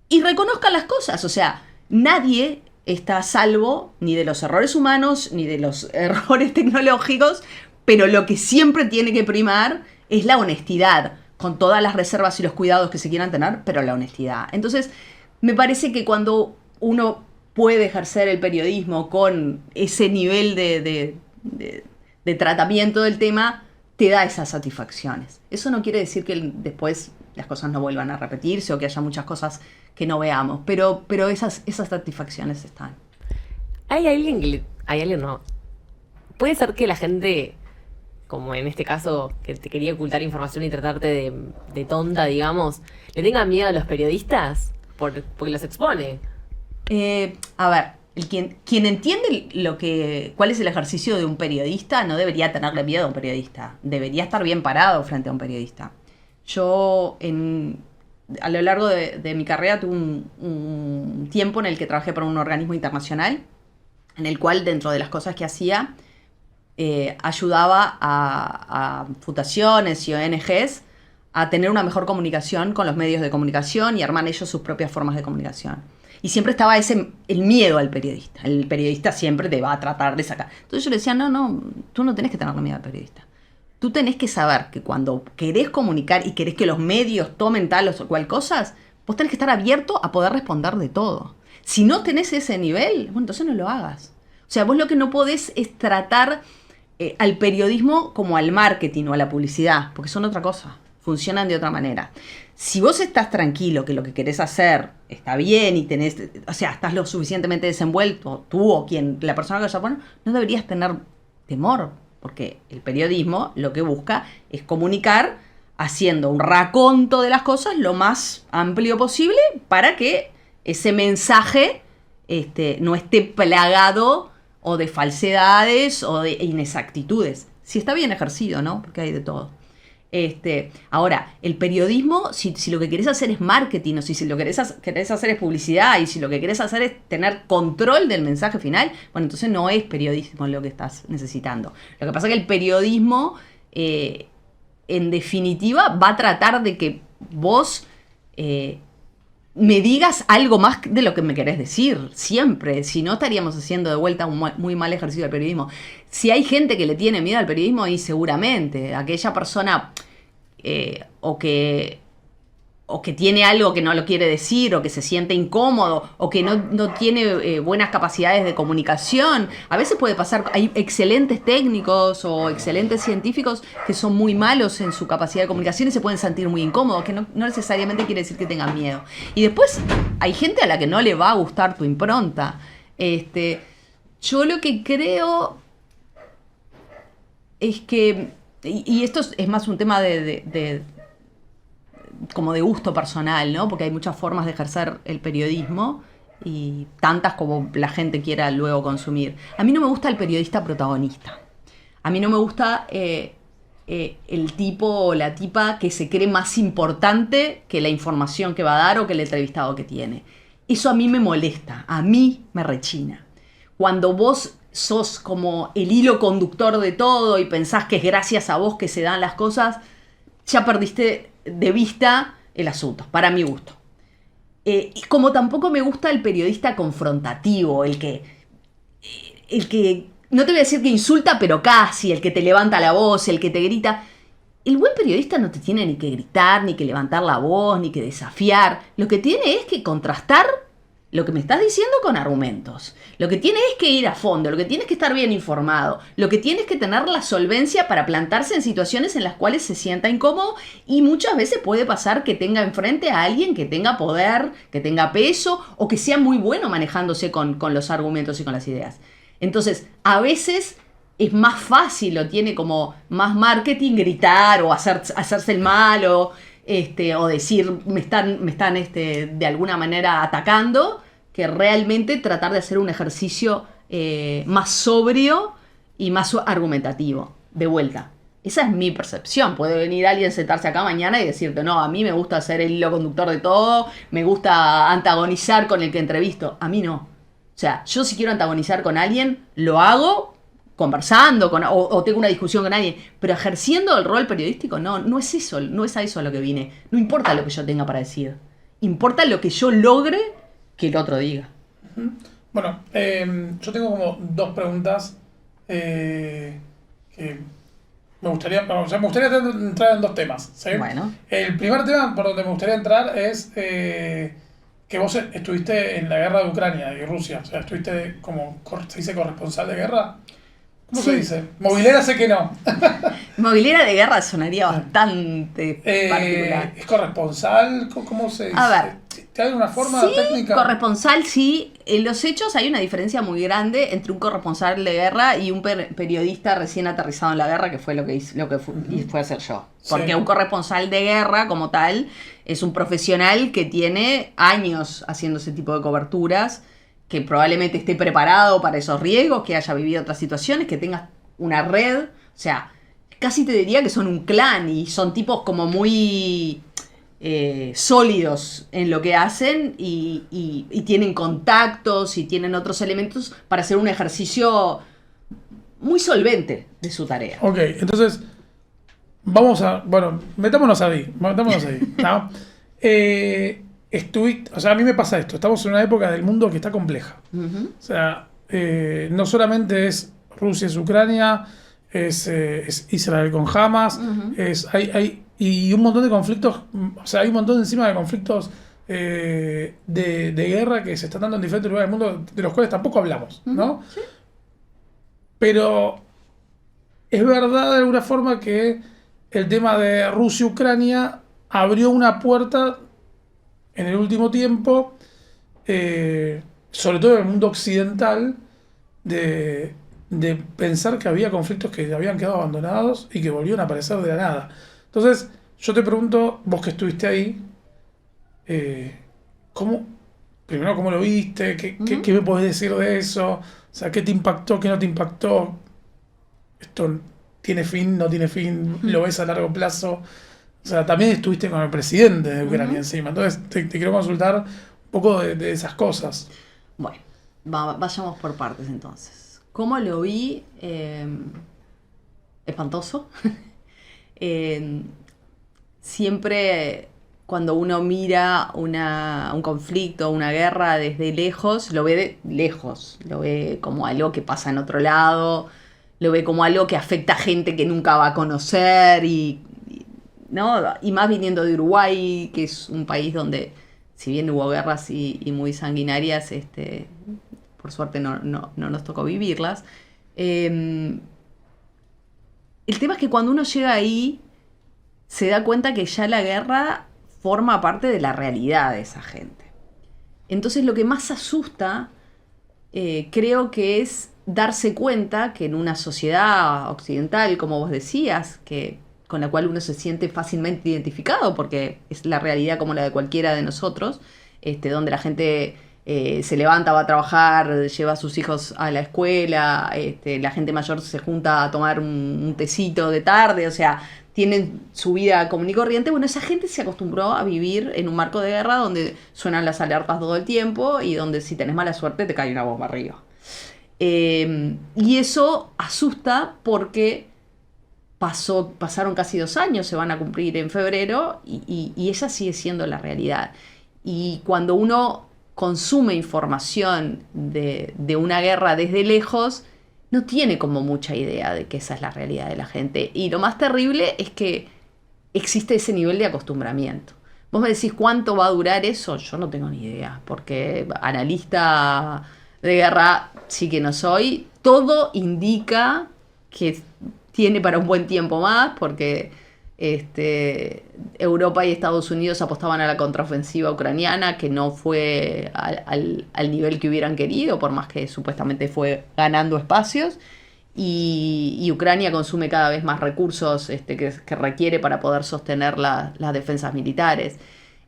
Y reconozca las cosas, o sea, nadie está a salvo ni de los errores humanos ni de los errores tecnológicos, pero lo que siempre tiene que primar es la honestidad, con todas las reservas y los cuidados que se quieran tener, pero la honestidad. Entonces, me parece que cuando uno puede ejercer el periodismo con ese nivel de tratamiento del tema, te da esas satisfacciones. Eso no quiere decir que después las cosas no vuelvan a repetirse o que haya muchas cosas que no veamos, pero esas satisfacciones están. ¿Hay alguien no? Puede ser que la gente, como en este caso, que te quería ocultar información y tratarte de tonta, digamos, le tenga miedo a los periodistas porque los expone. A ver, quien entiende cuál es el ejercicio de un periodista no debería tenerle miedo a un periodista. Debería estar bien parado frente a un periodista. Yo, a lo largo de mi carrera, tuve un tiempo en el que trabajé para un organismo internacional, en el cual, dentro de las cosas que hacía, ayudaba a fundaciones y ONGs a tener una mejor comunicación con los medios de comunicación y armar ellos sus propias formas de comunicación. Y siempre estaba el miedo al periodista. El periodista siempre te va a tratar de sacar. Entonces yo le decía, no, tú no tenés que tenerle miedo al periodista. Tú tenés que saber que cuando querés comunicar y querés que los medios tomen tal o cual cosas, vos tenés que estar abierto a poder responder de todo. Si no tenés ese nivel, bueno, entonces no lo hagas. O sea, vos lo que no podés es tratar al periodismo como al marketing o a la publicidad, porque son otra cosa. Funcionan de otra manera. Si vos estás tranquilo que lo que querés hacer está bien y estás lo suficientemente desenvuelto, tú o la persona que vaya a poner, no deberías tener temor, porque el periodismo lo que busca es comunicar haciendo un raconto de las cosas lo más amplio posible para que ese mensaje no esté plagado o de falsedades o de inexactitudes. Si está bien ejercido, ¿no? Porque hay de todo. Ahora, el periodismo, si lo que querés hacer es marketing, o si lo que querés hacer es publicidad, y si lo que querés hacer es tener control del mensaje final, bueno, entonces no es periodismo lo que estás necesitando. Lo que pasa es que el periodismo, en definitiva, va a tratar de que vos me digas algo más de lo que me querés decir, siempre. Si no, estaríamos haciendo de vuelta un muy mal ejercicio del periodismo. Si hay gente que le tiene miedo al periodismo, y seguramente aquella persona o que tiene algo que no lo quiere decir, o que se siente incómodo, o que no tiene buenas capacidades de comunicación. A veces puede pasar, hay excelentes técnicos o excelentes científicos que son muy malos en su capacidad de comunicación y se pueden sentir muy incómodos, que no necesariamente quiere decir que tengan miedo. Y después hay gente a la que no le va a gustar tu impronta. Yo lo que creo es que, y esto es más un tema como de gusto personal, ¿no? Porque hay muchas formas de ejercer el periodismo y tantas como la gente quiera luego consumir. A mí no me gusta el periodista protagonista. A mí no me gusta el tipo o la tipa que se cree más importante que la información que va a dar o que el entrevistado que tiene. Eso a mí me molesta, a mí me rechina. Cuando vos sos como el hilo conductor de todo y pensás que es gracias a vos que se dan las cosas, ya perdiste de vista el asunto, para mi gusto. Y como tampoco me gusta el periodista confrontativo, el que no te voy a decir que insulta, pero casi, el que te levanta la voz, el que te grita. El buen periodista no te tiene ni que gritar, ni que levantar la voz, ni que desafiar. Lo que tiene es que contrastar lo que me estás diciendo con argumentos. Lo que tiene es que ir a fondo, lo que tiene es que estar bien informado, lo que tiene es que tener la solvencia para plantarse en situaciones en las cuales se sienta incómodo, y muchas veces puede pasar que tenga enfrente a alguien que tenga poder, que tenga peso, o que sea muy bueno manejándose con los argumentos y con las ideas. Entonces, a veces es más fácil o tiene como más marketing gritar o hacerse el malo, o decir me están de alguna manera atacando, que realmente tratar de hacer un ejercicio más sobrio y más argumentativo. De vuelta, esa es mi percepción. Puede venir alguien, sentarse acá mañana y decirte, no, a mí me gusta ser el hilo conductor de todo, me gusta antagonizar con el que entrevisto. A mí no. O sea, yo si quiero antagonizar con alguien, lo hago conversando o tengo una discusión con alguien, pero ejerciendo el rol periodístico, no es eso, no es a eso a lo que vine. No importa lo que yo tenga para decir, importa lo que yo logre que el otro diga. Bueno, yo tengo como dos preguntas que me gustaría entrar en dos temas, ¿sí? Bueno. El primer tema por donde me gustaría entrar es que vos estuviste en la guerra de Ucrania y Rusia, o sea, estuviste como, ¿se dice corresponsal de guerra? ¿Cómo se dice? Movilera sé que no. Movilera de guerra sonaría bastante particular. ¿Es corresponsal? ¿Cómo se dice? A ver. ¿Te hay una forma Sí, técnica? corresponsal sí. En los hechos hay una diferencia muy grande entre un corresponsal de guerra y un periodista recién aterrizado en la guerra, que fue lo que fue a hacer yo. Porque Sí. un corresponsal de guerra, como tal, es un profesional que tiene años haciendo ese tipo de coberturas, que probablemente esté preparado para esos riesgos, que haya vivido otras situaciones, que tenga una red. O sea, casi te diría que son un clan y son tipos como muy sólidos en lo que hacen y tienen contactos y tienen otros elementos para hacer un ejercicio muy solvente de su tarea. Ok, entonces, metámonos ahí, ¿no? O sea, a mí me pasa esto, estamos en una época del mundo que está compleja. Uh-huh. O sea, no solamente es Rusia, es Ucrania, es Israel con Hamas, Uh-huh. y un montón de conflictos, o sea, hay un montón encima de conflictos de guerra que se están dando en diferentes lugares del mundo, de los cuales tampoco hablamos, ¿no? Uh-huh. Sí. Pero es verdad de alguna forma que el tema de Rusia-Ucrania abrió una puerta en el último tiempo, sobre todo en el mundo occidental, de pensar que había conflictos que habían quedado abandonados y que volvieron a aparecer de la nada. Entonces, yo te pregunto, vos que estuviste ahí, primero, ¿cómo lo viste? ¿Qué me podés decir de eso? O sea, ¿qué te impactó? ¿Qué no te impactó? ¿Esto tiene fin? ¿No tiene fin? ¿Lo ves a largo plazo? O sea, también estuviste con el presidente de Ucrania encima. Entonces, te quiero consultar un poco de esas cosas. Bueno, vayamos por partes entonces. ¿Cómo lo vi? Espantoso. Siempre cuando uno mira un conflicto, una guerra desde lejos, lo ve de lejos, lo ve como algo que pasa en otro lado, lo ve como algo que afecta a gente que nunca va a conocer ¿no? Y más viniendo de Uruguay, que es un país donde, si bien hubo guerras y muy sanguinarias, por suerte no nos tocó vivirlas. El tema es que cuando uno llega ahí, se da cuenta que ya la guerra forma parte de la realidad de esa gente. Entonces lo que más asusta, creo que es darse cuenta que en una sociedad occidental, como vos decías, con la cual uno se siente fácilmente identificado, porque es la realidad como la de cualquiera de nosotros, donde la gente se levanta, va a trabajar, lleva a sus hijos a la escuela, la gente mayor se junta a tomar un tecito de tarde, o sea, tienen su vida común y corriente. Bueno, esa gente se acostumbró a vivir en un marco de guerra donde suenan las alertas todo el tiempo y donde si tenés mala suerte te cae una bomba arriba. Y eso asusta porque pasaron casi 2 años, se van a cumplir en febrero, y esa sigue siendo la realidad. Y cuando uno consume información de una guerra desde lejos, no tiene como mucha idea de que esa es la realidad de la gente. Y lo más terrible es que existe ese nivel de acostumbramiento. Vos me decís cuánto va a durar eso, yo no tengo ni idea, porque analista de guerra sí que no soy. Todo indica que tiene para un buen tiempo más, porque Europa y Estados Unidos apostaban a la contraofensiva ucraniana, que no fue al nivel que hubieran querido, por más que supuestamente fue ganando espacios. Y Ucrania consume cada vez más recursos que requiere para poder sostener las defensas militares.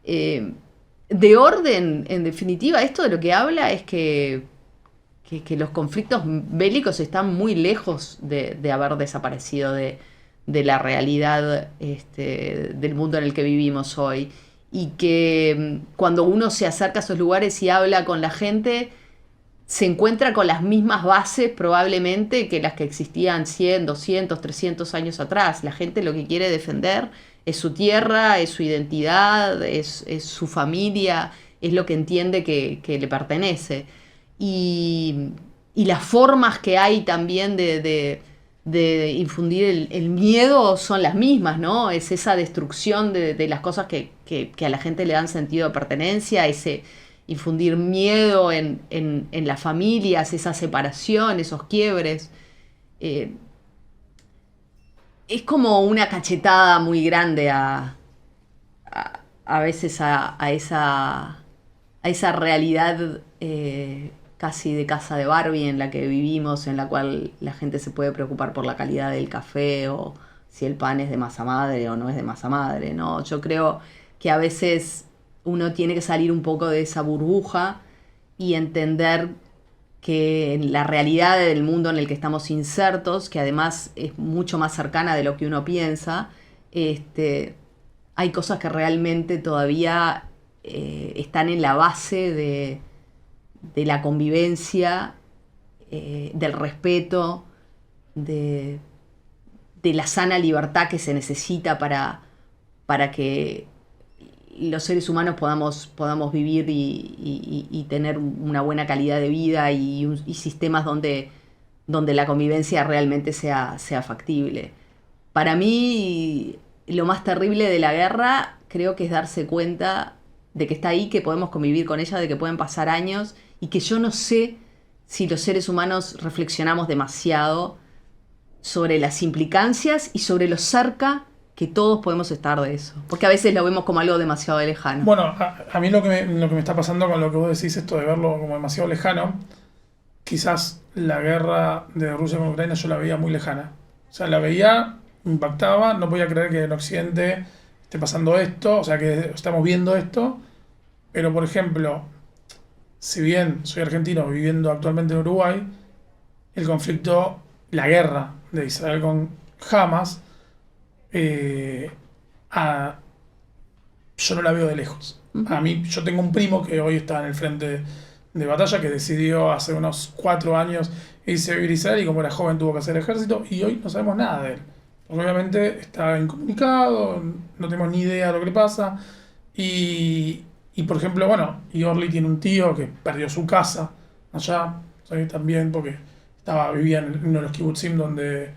De orden, en definitiva, esto de lo que habla es que los conflictos bélicos están muy lejos de haber desaparecido de la realidad del mundo en el que vivimos hoy. Y que cuando uno se acerca a esos lugares y habla con la gente, se encuentra con las mismas bases probablemente que las que existían 100, 200, 300 años atrás. La gente lo que quiere defender es su tierra, es su identidad, es su familia, es lo que entiende que le pertenece. Y las formas que hay también de infundir el miedo son las mismas, ¿no? Es esa destrucción de las cosas que a la gente le dan sentido de pertenencia, ese infundir miedo en las familias, esa separación, esos quiebres. Es como una cachetada muy grande a veces a esa realidad casi de casa de Barbie en la que vivimos, en la cual la gente se puede preocupar por la calidad del café o si el pan es de masa madre o no es de masa madre, ¿no? Yo creo que a veces uno tiene que salir un poco de esa burbuja y entender que la realidad del mundo en el que estamos insertos, que además es mucho más cercana de lo que uno piensa, hay cosas que realmente todavía están en la base de la convivencia, del respeto, de la sana libertad que se necesita para que los seres humanos podamos vivir y tener una buena calidad de vida y sistemas donde la convivencia realmente sea factible. Para mí, lo más terrible de la guerra creo que es darse cuenta de que está ahí, que podemos convivir con ella, de que pueden pasar años y que yo no sé si los seres humanos reflexionamos demasiado sobre las implicancias y sobre lo cerca que todos podemos estar de eso. Porque a veces lo vemos como algo demasiado lejano. Bueno, a mí lo que me está pasando con lo que vos decís, esto de verlo como demasiado lejano, quizás la guerra de Rusia con Ucrania yo la veía muy lejana. O sea, la veía, me impactaba, no podía creer que en Occidente esté pasando esto, o sea, que estamos viendo esto. Pero, por ejemplo, si bien soy argentino viviendo actualmente en Uruguay, el conflicto, la guerra de Israel con Hamas, yo no la veo de lejos. A mí, yo tengo un primo que hoy está en el frente de batalla, que decidió hace unos 4 años irse a vivir a Israel y como era joven tuvo que hacer ejército y hoy no sabemos nada de él. Porque obviamente está incomunicado, no tenemos ni idea de lo que le pasa. Y por ejemplo, bueno, y Orly tiene un tío que perdió su casa allá, ¿sabes? También porque vivía en uno de los kibutzim donde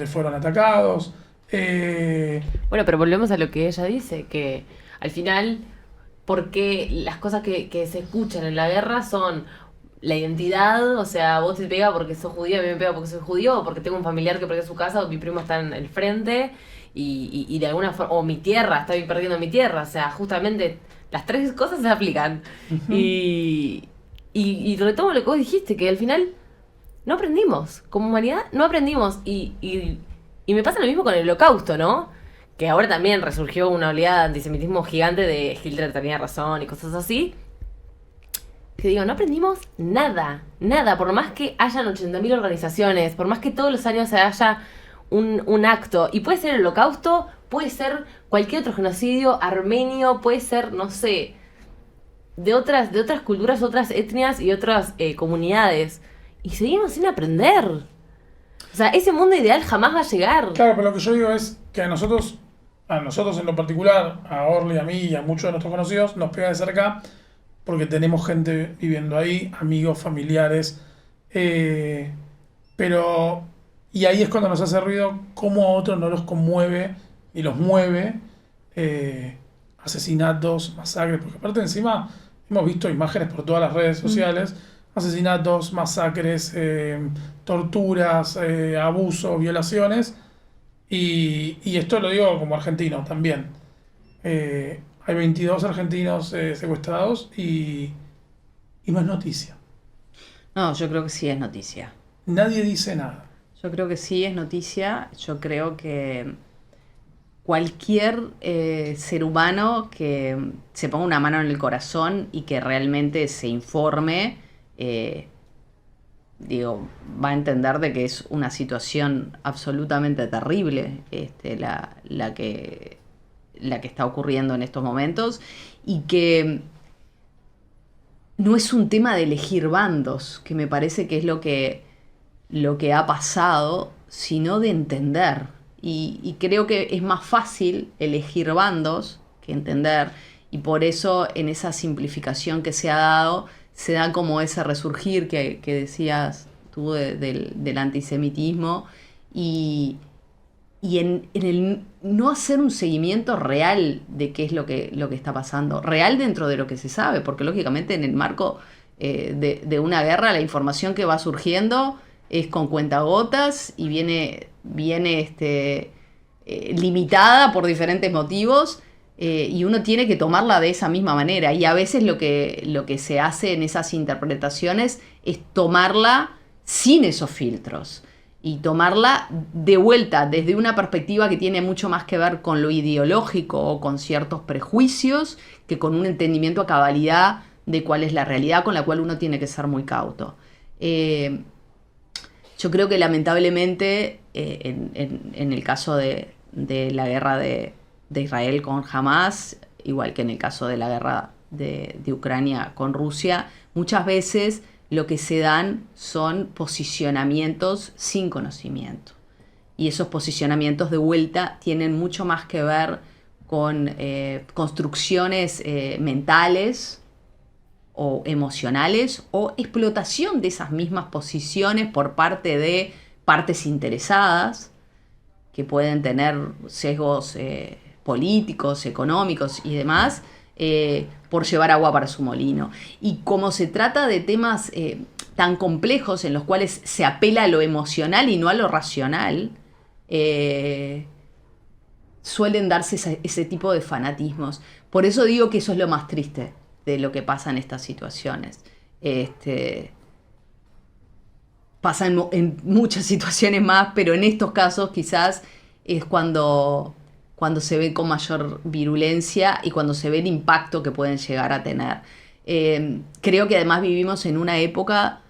fueron atacados. Bueno, pero volvemos a lo que ella dice, que al final, porque las cosas que se escuchan en la guerra son la identidad, o sea, vos te pega porque sos judío, a mí me pega porque soy judío, o porque tengo un familiar que perdió su casa, o mi primo está en el frente, y de alguna forma, o mi tierra, estoy perdiendo mi tierra, o sea, justamente las tres cosas se aplican. Uh-huh. Y retomo lo que vos dijiste, que al final no aprendimos, como humanidad no aprendimos, y me pasa lo mismo con el Holocausto, ¿no? Que ahora también resurgió una oleada de antisemitismo gigante de Hitler tenía razón y cosas así. Que digo, no aprendimos nada, por más que hayan 80.000 organizaciones, por más que todos los años haya un acto, y puede ser el Holocausto, puede ser cualquier otro genocidio, armenio, puede ser, no sé, de otras culturas, otras etnias y otras comunidades. Y seguimos sin aprender. O sea, ese mundo ideal jamás va a llegar. Claro, pero lo que yo digo es que a nosotros en lo particular, a Orly, a mí y a muchos de nuestros conocidos, nos pega de cerca porque tenemos gente viviendo ahí, amigos, familiares. Pero, y ahí es cuando nos hace ruido cómo a otros no los conmueve ni los mueve asesinatos, masacres, porque aparte encima hemos visto imágenes por todas las redes sociales, asesinatos, masacres, torturas, abusos, violaciones, y esto lo digo como argentino también. Hay 22 argentinos secuestrados y no es noticia. No, yo creo que sí es noticia. Nadie dice nada. Yo creo que sí es noticia. Yo creo que cualquier ser humano que se ponga una mano en el corazón y que realmente se informe, va a entender de que es una situación absolutamente terrible la que está ocurriendo en estos momentos, y que no es un tema de elegir bandos, que me parece que es lo que ha pasado, sino de entender. Y creo que es más fácil elegir bandos que entender, y por eso en esa simplificación que se ha dado, se da como ese resurgir que decías tú del antisemitismo, y en el no hacer un seguimiento real de qué es lo que está pasando, real dentro de lo que se sabe, porque lógicamente en el marco de una guerra la información que va surgiendo es con cuentagotas y viene limitada por diferentes motivos, y uno tiene que tomarla de esa misma manera, y a veces lo que se hace en esas interpretaciones es tomarla sin esos filtros y tomarla de vuelta desde una perspectiva que tiene mucho más que ver con lo ideológico o con ciertos prejuicios que con un entendimiento a cabalidad de cuál es la realidad, con la cual uno tiene que ser muy cauto. Yo creo que lamentablemente en el caso de la guerra de Israel con Hamas, igual que en el caso de la guerra de Ucrania con Rusia, muchas veces lo que se dan son posicionamientos sin conocimiento. Y esos posicionamientos de vuelta tienen mucho más que ver con construcciones mentales o emocionales, o explotación de esas mismas posiciones por parte de partes interesadas que pueden tener sesgos políticos, económicos y demás, por llevar agua para su molino. Y como se trata de temas tan complejos en los cuales se apela a lo emocional y no a lo racional, suelen darse ese tipo de fanatismos. Por eso digo que eso es lo más triste de lo que pasa en estas situaciones. Pasa en muchas situaciones más, pero en estos casos quizás es cuando se ve con mayor virulencia y cuando se ve el impacto que pueden llegar a tener. Creo que además vivimos en una época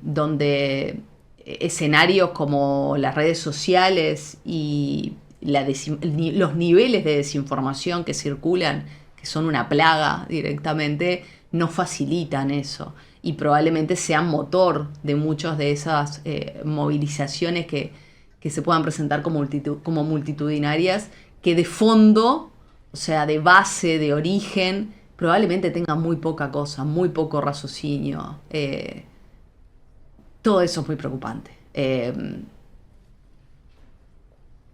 donde escenarios como las redes sociales y los niveles de desinformación que circulan, que son una plaga directamente, no facilitan eso, y probablemente sean motor de muchas de esas movilizaciones que se puedan presentar como multitudinarias, que de fondo, o sea, de base, de origen, probablemente tengan muy poca cosa, muy poco raciocinio. Todo eso es muy preocupante.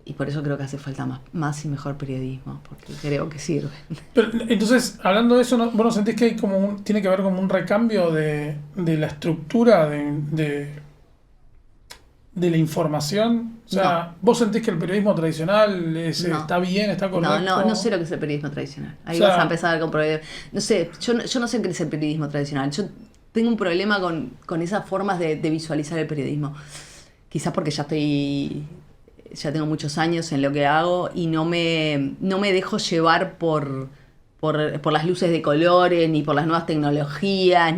Y por eso creo que hace falta más y mejor periodismo, porque creo que sirve. Pero, entonces, hablando de eso, ¿vos no sentís que hay tiene que haber como un recambio de la estructura de la información? O sea, ¿vos sentís que el periodismo tradicional está bien, está correcto? No sé lo que es el periodismo tradicional. Ahí vas a empezar con problemas. No sé, yo no sé qué es el periodismo tradicional. Yo tengo un problema con esas formas de visualizar el periodismo. Quizás porque ya tengo muchos años en lo que hago y no me dejo llevar por las luces de colores, ni por las nuevas tecnologías,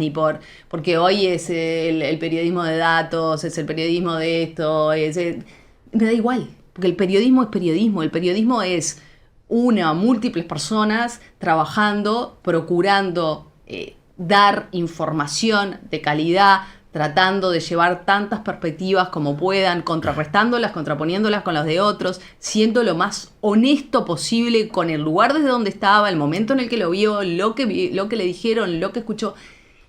porque hoy es el periodismo de datos, es el periodismo de esto, me da igual, porque el periodismo es múltiples personas trabajando, procurando dar información de calidad, tratando de llevar tantas perspectivas como puedan, contrarrestándolas, contraponiéndolas con las de otros, siendo lo más honesto posible con el lugar desde donde estaba, el momento en el que lo vio, lo que le dijeron, lo que escuchó.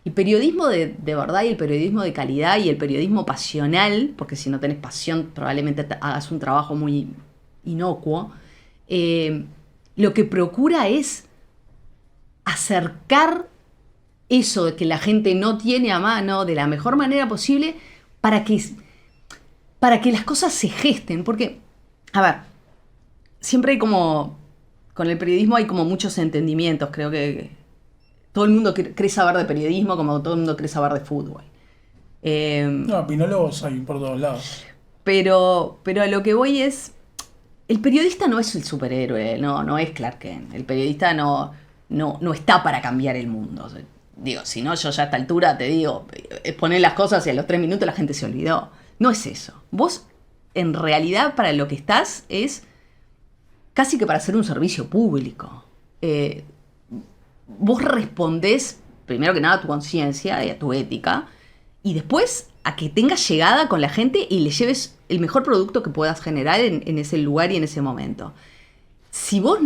El periodismo de verdad y el periodismo de calidad y el periodismo pasional, porque si no tenés pasión probablemente hagas un trabajo muy inocuo, lo que procura es acercar eso de que la gente no tiene a mano de la mejor manera posible para que las cosas se gesten. Porque, a ver, siempre hay como, con el periodismo hay como muchos entendimientos, creo que todo el mundo cree saber de periodismo como todo el mundo cree saber de fútbol. No, opinólogos hay por todos lados. Pero a lo que voy es, el periodista no es el superhéroe, no es Clark Kent. El periodista no está para cambiar el mundo. Digo, si no, yo ya a esta altura te digo, poner las cosas y a los 3 minutos la gente se olvidó. No es eso. Vos, en realidad, para lo que estás es casi que para hacer un servicio público. Vos respondés, primero que nada, a tu conciencia y a tu ética, y después a que tengas llegada con la gente y le lleves el mejor producto que puedas generar en ese lugar y en ese momento. Si vos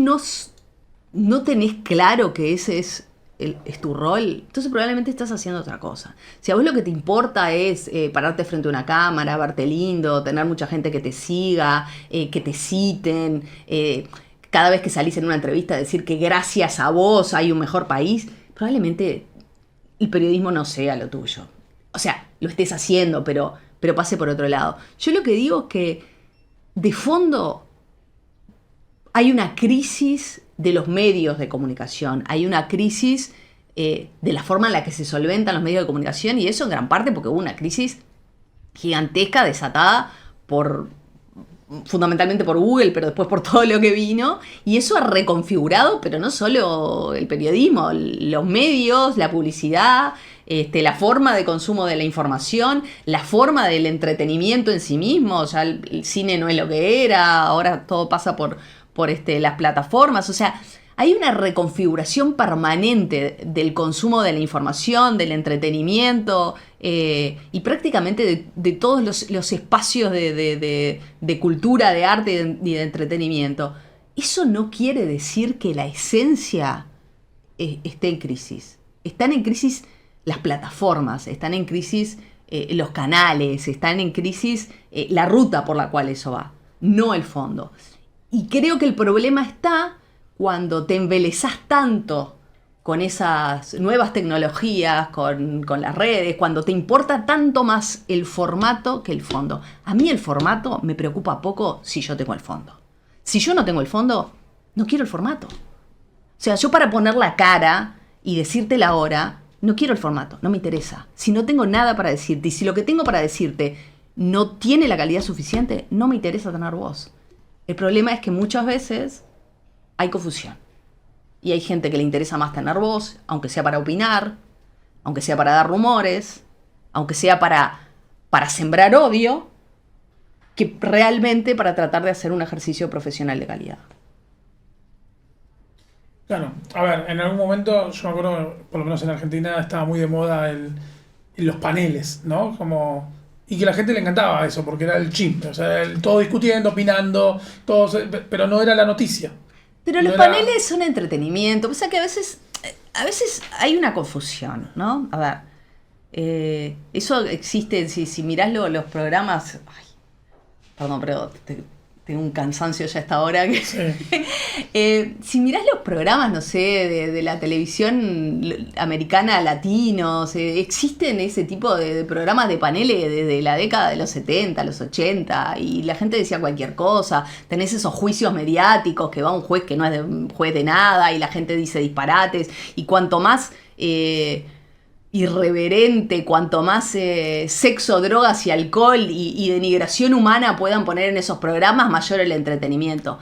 no tenés claro que ese es tu rol, entonces probablemente estás haciendo otra cosa. Si a vos lo que te importa es pararte frente a una cámara, verte lindo, tener mucha gente que te siga, que te citen, cada vez que salís en una entrevista decir que gracias a vos hay un mejor país, probablemente el periodismo no sea lo tuyo. O sea, lo estés haciendo, pero pase por otro lado. Yo lo que digo es que de fondo hay una crisis de los medios de comunicación, hay una crisis de la forma en la que se solventan los medios de comunicación, y eso en gran parte porque hubo una crisis gigantesca desatada fundamentalmente por Google, pero después por todo lo que vino, y eso ha reconfigurado, pero no solo el periodismo, los medios, la publicidad, la forma de consumo de la información, la forma del entretenimiento en sí mismo. Ya el cine no es lo que era, ahora todo pasa por las plataformas. O sea, hay una reconfiguración permanente del consumo de la información, del entretenimiento, y prácticamente de todos los espacios de cultura, de arte y de entretenimiento. Eso no quiere decir que la esencia esté en crisis. Están en crisis las plataformas, están en crisis los canales, están en crisis la ruta por la cual eso va, no el fondo. Y creo que el problema está cuando te embelezás tanto con esas nuevas tecnologías, con las redes, cuando te importa tanto más el formato que el fondo. A mí el formato me preocupa poco si yo tengo el fondo. Si yo no tengo el fondo, no quiero el formato. O sea, yo para poner la cara y decirte la hora, no quiero el formato, no me interesa. Si no tengo nada para decirte y si lo que tengo para decirte no tiene la calidad suficiente, no me interesa tener voz. El problema es que muchas veces hay confusión. Y hay gente que le interesa más tener voz, aunque sea para opinar, aunque sea para dar rumores, aunque sea para sembrar odio, que realmente para tratar de hacer un ejercicio profesional de calidad. Claro, a ver, en algún momento, yo me acuerdo, por lo menos en Argentina, estaba muy de moda los paneles, ¿no? Como... Y que a la gente le encantaba eso, porque era el chisme, o sea, todo discutiendo, opinando, pero no era la noticia. Pero los paneles son entretenimiento. O sea que a veces hay una confusión, ¿no? A ver, eso existe, si mirás los programas... Ay, perdón, pero tengo un cansancio ya a esta hora. Sí. Si mirás los programas, no sé, de la televisión americana, latinos, existen ese tipo de programas de paneles desde la década de los 70, los 80, y la gente decía cualquier cosa. Tenés esos juicios mediáticos que va un juez que no es un juez de nada y la gente dice disparates, y cuanto más... irreverente, cuanto más sexo, drogas y alcohol y denigración humana puedan poner en esos programas, mayor el entretenimiento.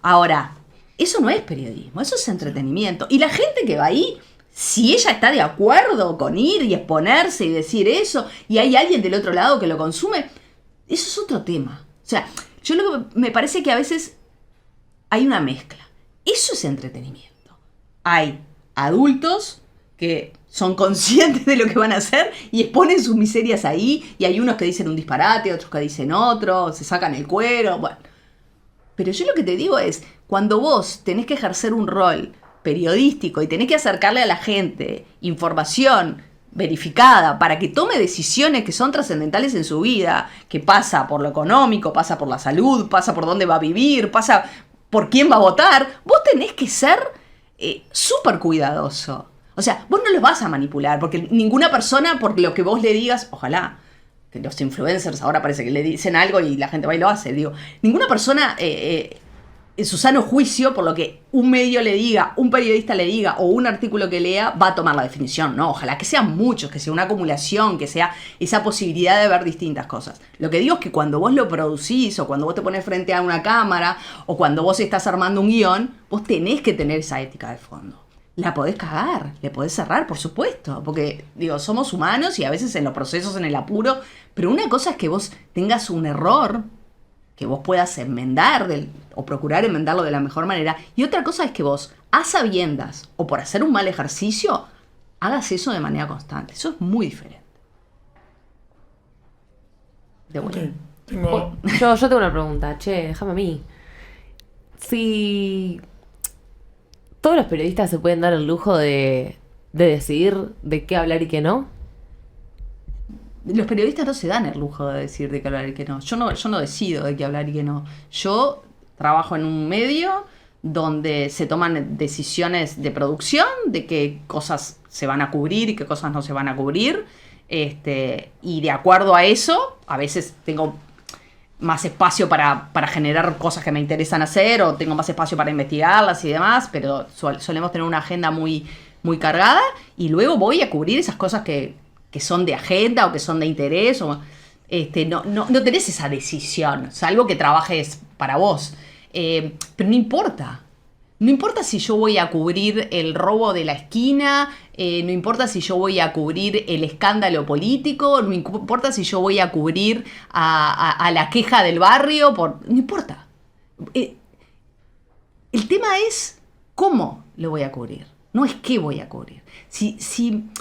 Ahora, eso no es periodismo, eso es entretenimiento. Y la gente que va ahí, si ella está de acuerdo con ir y exponerse y decir eso, y hay alguien del otro lado que lo consume, eso es otro tema. O sea, me parece que a veces hay una mezcla. Eso es entretenimiento. Hay adultos que son conscientes de lo que van a hacer y exponen sus miserias ahí, y hay unos que dicen un disparate, otros que dicen otro, se sacan el cuero, bueno. Pero yo lo que te digo es, cuando vos tenés que ejercer un rol periodístico y tenés que acercarle a la gente información verificada para que tome decisiones que son trascendentales en su vida, que pasa por lo económico, pasa por la salud, pasa por dónde va a vivir, pasa por quién va a votar, vos tenés que ser súper cuidadoso. O sea, vos no los vas a manipular, porque ninguna persona, por lo que vos le digas, ojalá, que los influencers ahora parece que le dicen algo y la gente va y lo hace, digo, ninguna persona en su sano juicio, por lo que un medio le diga, un periodista le diga o un artículo que lea, va a tomar la definición. No, ojalá que sean muchos, que sea una acumulación, que sea esa posibilidad de ver distintas cosas. Lo que digo es que cuando vos lo producís o cuando vos te pones frente a una cámara o cuando vos estás armando un guión, vos tenés que tener esa ética de fondo. La podés cagar, le podés cerrar, por supuesto, porque, digo, somos humanos y a veces en los procesos, en el apuro, pero una cosa es que vos tengas un error, que vos puedas enmendar o procurar enmendarlo de la mejor manera, y otra cosa es que vos, a sabiendas o por hacer un mal ejercicio, hagas eso de manera constante. Eso es muy diferente. De vuelta. Ok, tengo... Yo tengo una pregunta, déjame a mí. Si todos los periodistas se pueden dar el lujo de decidir de qué hablar y qué no. Los periodistas no se dan el lujo de decir de qué hablar y qué no. Yo no decido de qué hablar y qué no. Yo trabajo en un medio donde se toman decisiones de producción, de qué cosas se van a cubrir y qué cosas no se van a cubrir. Y de acuerdo a eso, a veces tengo más espacio para generar cosas que me interesan hacer o tengo más espacio para investigarlas y demás, pero solemos tener una agenda muy, muy cargada y luego voy a cubrir esas cosas que son de agenda o que son de interés. No tenés esa decisión, salvo que trabajes para vos. Pero no importa. No importa si yo voy a cubrir el robo de la esquina, no importa si yo voy a cubrir el escándalo político, no importa si yo voy a cubrir a la queja del barrio, no importa. El tema es cómo lo voy a cubrir, no es qué voy a cubrir. Si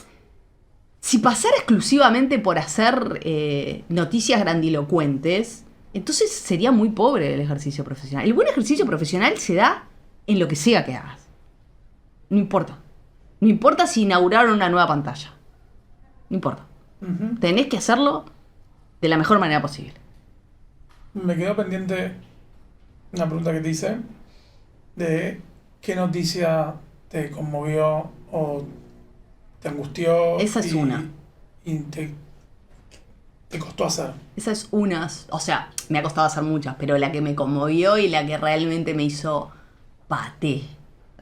pasara exclusivamente por hacer noticias grandilocuentes, entonces sería muy pobre el ejercicio profesional. El buen ejercicio profesional se da en lo que sea que hagas. No importa. No importa si inauguraron una nueva pantalla. No importa. Uh-huh. Tenés que hacerlo de la mejor manera posible. Me quedó pendiente una pregunta que te hice de qué noticia te conmovió o te angustió. Esa es una. Y te costó hacer. Esa es una. O sea, me ha costado hacer muchas, pero la que me conmovió y la que realmente me hizo paté.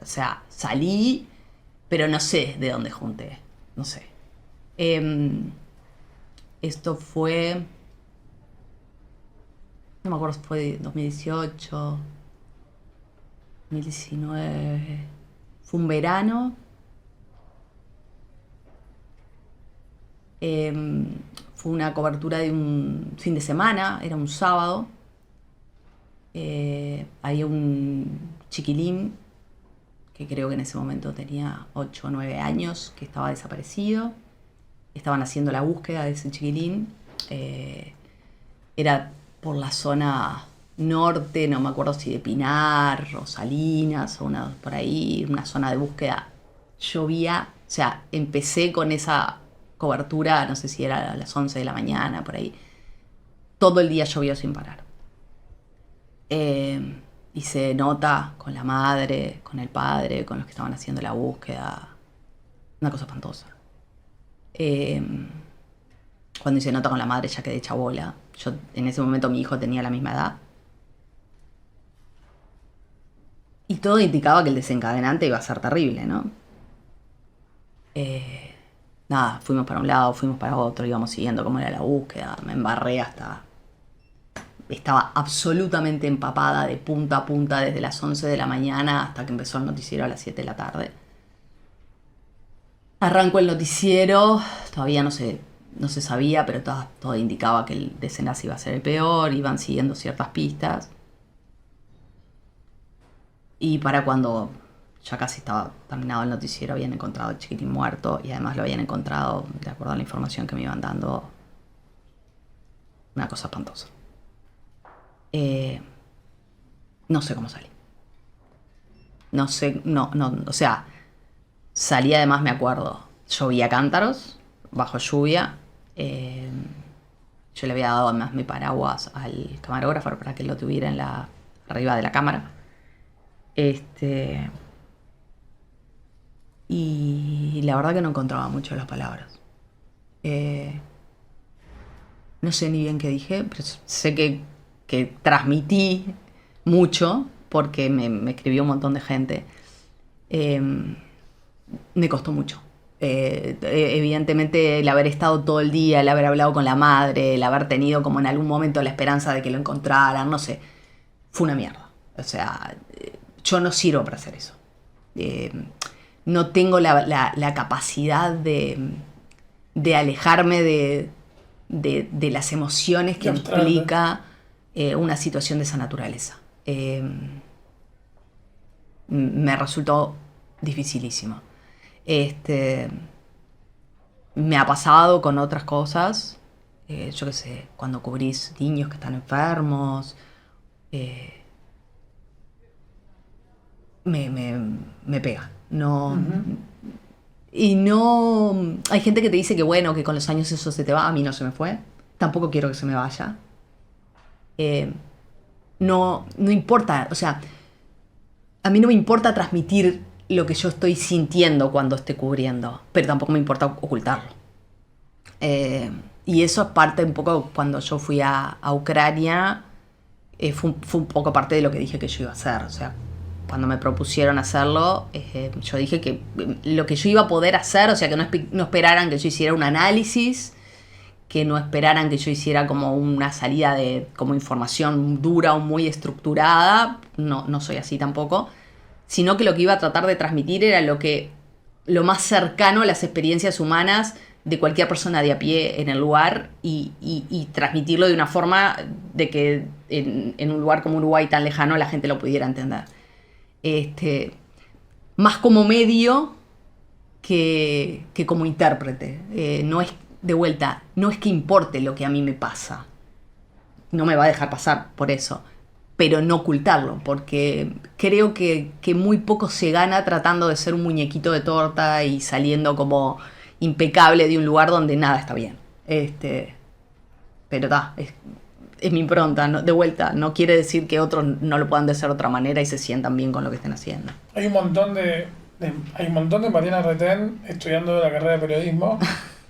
O sea, salí, pero no sé de dónde junté. No sé. Esto fue... No me acuerdo si fue 2018, 2019. Fue un verano. Fue una cobertura de un fin de semana, era un sábado. Había un chiquilín que creo que en ese momento tenía 8 o 9 años, que estaba desaparecido. Estaban haciendo la búsqueda de ese chiquilín. Era por la zona norte, no me acuerdo si de Pinar o Salinas o por ahí, una zona de búsqueda. Llovía, o sea, empecé con esa cobertura, no sé si era a las 11 de la mañana, por ahí. Todo el día llovió sin parar. Hice nota con la madre, con el padre, con los que estaban haciendo la búsqueda. Una cosa espantosa. Cuando hice nota con la madre ya quedé hecha bola. Yo, en ese momento mi hijo tenía la misma edad. Y todo indicaba que el desencadenante iba a ser terrible, ¿no? Nada, fuimos para un lado, fuimos para otro, íbamos siguiendo cómo era la búsqueda. Me embarré hasta... Estaba absolutamente empapada de punta a punta desde las 11 de la mañana hasta que empezó el noticiero a las 7 de la tarde. Arrancó el noticiero, todavía no se sabía, pero todo indicaba que el desenlace iba a ser el peor, iban siguiendo ciertas pistas. Y para cuando ya casi estaba terminado el noticiero, habían encontrado al chiquitín muerto y además lo habían encontrado, de acuerdo a la información que me iban dando, una cosa espantosa. No sé cómo salí. No sé, no, o sea, salí además, me acuerdo, llovía cántaros, bajo lluvia. Yo le había dado además mi paraguas al camarógrafo para que lo tuviera arriba de la cámara. Y la verdad que no encontraba mucho las palabras. No sé ni bien qué dije, pero sé que transmití mucho porque me escribió un montón de gente. Me costó mucho. Evidentemente el haber estado todo el día, el haber hablado con la madre, el haber tenido como en algún momento la esperanza de que lo encontraran, no sé, fue una mierda. O sea, yo no sirvo para hacer eso. No tengo la capacidad de alejarme de las emociones que implica una situación de esa naturaleza. Me resultó dificilísimo. Me ha pasado con otras cosas, yo qué sé, cuando cubrís niños que están enfermos, me pega. No, y no, hay gente que te dice que bueno, que con los años eso se te va. A mí no se me fue, tampoco quiero que se me vaya. No importa, o sea, a mí no me importa transmitir lo que yo estoy sintiendo cuando esté cubriendo, pero tampoco me importa ocultarlo. Y eso es parte un poco, cuando yo fui a Ucrania, fue un poco parte de lo que dije que yo iba a hacer. O sea, cuando me propusieron hacerlo, yo dije que lo que yo iba a poder hacer, o sea, que no esperaran que yo hiciera un análisis, que no esperaran que yo hiciera como una salida de como información dura o muy estructurada, no soy así tampoco, sino que lo que iba a tratar de transmitir era lo más cercano a las experiencias humanas de cualquier persona de a pie en el lugar y transmitirlo de una forma de que en un lugar como Uruguay tan lejano la gente lo pudiera entender. Más como medio que como intérprete. No es, de vuelta, no es que importe lo que a mí me pasa. No me va a dejar pasar por eso. Pero no ocultarlo, porque creo que muy poco se gana tratando de ser un muñequito de torta y saliendo como impecable de un lugar donde nada está bien. Pero es mi impronta, ¿no? De vuelta, no quiere decir que otros no lo puedan hacer de otra manera y se sientan bien con lo que estén haciendo. Hay un montón de Mariana Retén estudiando la carrera de periodismo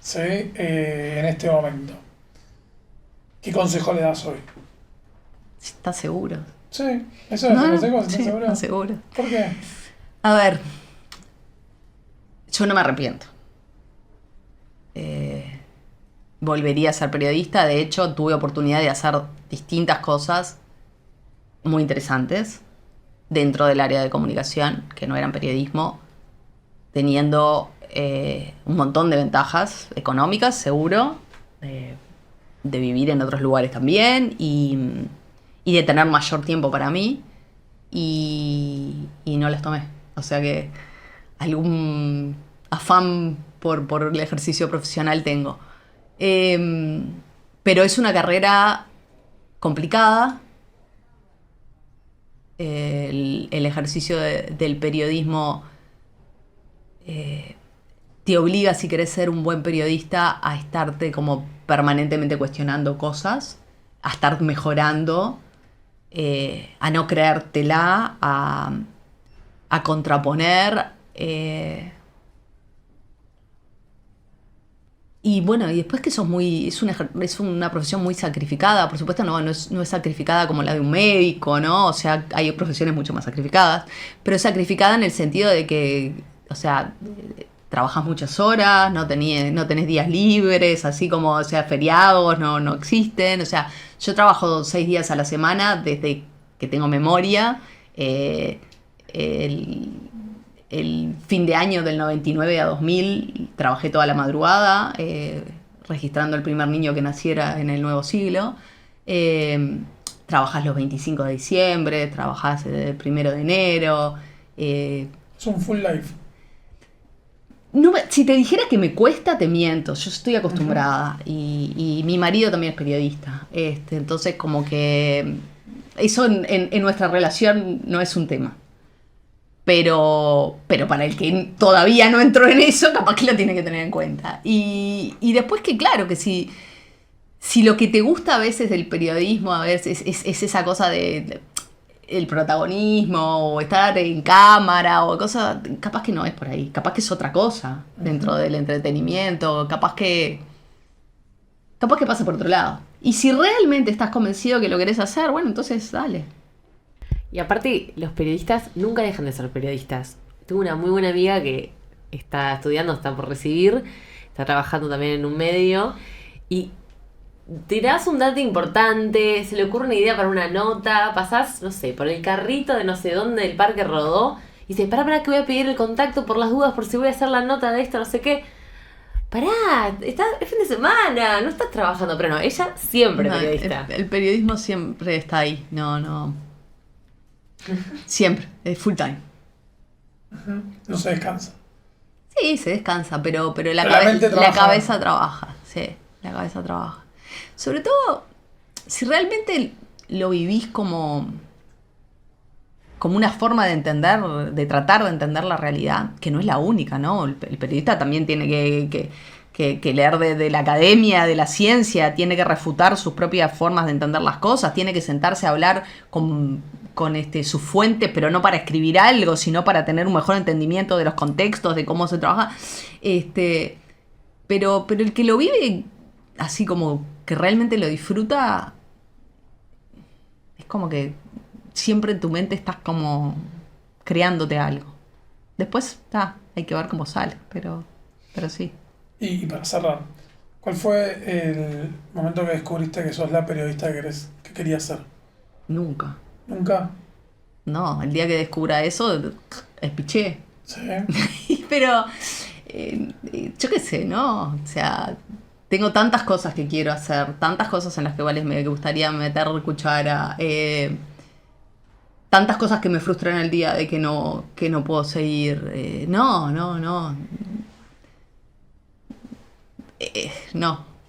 ¿sí? En este momento. ¿Qué consejo le das hoy? ¿Estás seguro? Sí, eso es el consejo, ¿estás sí, seguro? ¿Estás seguro? ¿Por qué? A ver, yo no me arrepiento. Volvería a ser periodista. De hecho, tuve oportunidad de hacer distintas cosas muy interesantes dentro del área de comunicación, que no eran periodismo, teniendo un montón de ventajas económicas, seguro, de vivir en otros lugares también y de tener mayor tiempo para mí, y no las tomé. O sea que algún afán por el ejercicio profesional tengo. Pero es una carrera complicada. El ejercicio del periodismo te obliga, si querés ser un buen periodista, a estarte como permanentemente cuestionando cosas, a estar mejorando, a no creértela, a contraponer. Y bueno, y después que es una profesión muy sacrificada. Por supuesto no es sacrificada como la de un médico, ¿no? O sea, hay profesiones mucho más sacrificadas, pero es sacrificada en el sentido de que, o sea, trabajas muchas horas, no tenés días libres, así como, o sea, feriados no existen. O sea, yo trabajo 6 días a la semana desde que tengo memoria. El fin de año del 99 a 2000 trabajé toda la madrugada, registrando el primer niño que naciera en el nuevo siglo. Trabajás los 25 de diciembre, trabajás el 1 de enero. Es un full life. Si te dijera que me cuesta, te miento. Yo estoy acostumbrada. Y mi marido también es periodista. Entonces, como que eso en nuestra relación no es un tema. Pero para el que todavía no entró en eso, capaz que lo tiene que tener en cuenta. Y después que claro, que si lo que te gusta a veces del periodismo, a veces es esa cosa de el protagonismo o estar en cámara o cosas, capaz que no es por ahí, capaz que es otra cosa dentro del entretenimiento, capaz que pasa por otro lado. Y si realmente estás convencido que lo querés hacer, bueno, entonces dale. Y aparte, los periodistas nunca dejan de ser periodistas. Tengo una muy buena amiga que está estudiando, está por recibir, está trabajando también en un medio y tirás un dato importante, se le ocurre una idea para una nota, pasás, no sé, por el carrito de no sé dónde del Parque Rodó y dices, pará que voy a pedir el contacto por las dudas, por si voy a hacer la nota de esto, no sé qué. Pará, es fin de semana, no estás trabajando, pero no, ella siempre No, periodista. el periodismo siempre está ahí, no. Siempre, es full time. No se descansa. Sí, se descansa, pero la mente la trabaja. cabeza trabaja, sí, la cabeza trabaja. Sobre todo, si realmente lo vivís como una forma de entender, de tratar de entender la realidad, que no es la única, ¿no? El periodista también tiene que leer de la academia, de la ciencia, tiene que refutar sus propias formas de entender las cosas, tiene que sentarse a hablar con sus fuentes, pero no para escribir algo, sino para tener un mejor entendimiento de los contextos, de cómo se trabaja. Pero el que lo vive así como que realmente lo disfruta, es como que siempre en tu mente estás como creándote algo. Después hay que ver cómo sale, pero sí. Y para cerrar, ¿cuál fue el momento que descubriste que sos la periodista que querías ser? Nunca. ¿Nunca? No, el día que descubra eso, espiché. Sí. Pero, yo qué sé, ¿no? O sea, tengo tantas cosas que quiero hacer, tantas cosas en las que me gustaría meter cuchara, tantas cosas que me frustran el día de que no puedo seguir. No.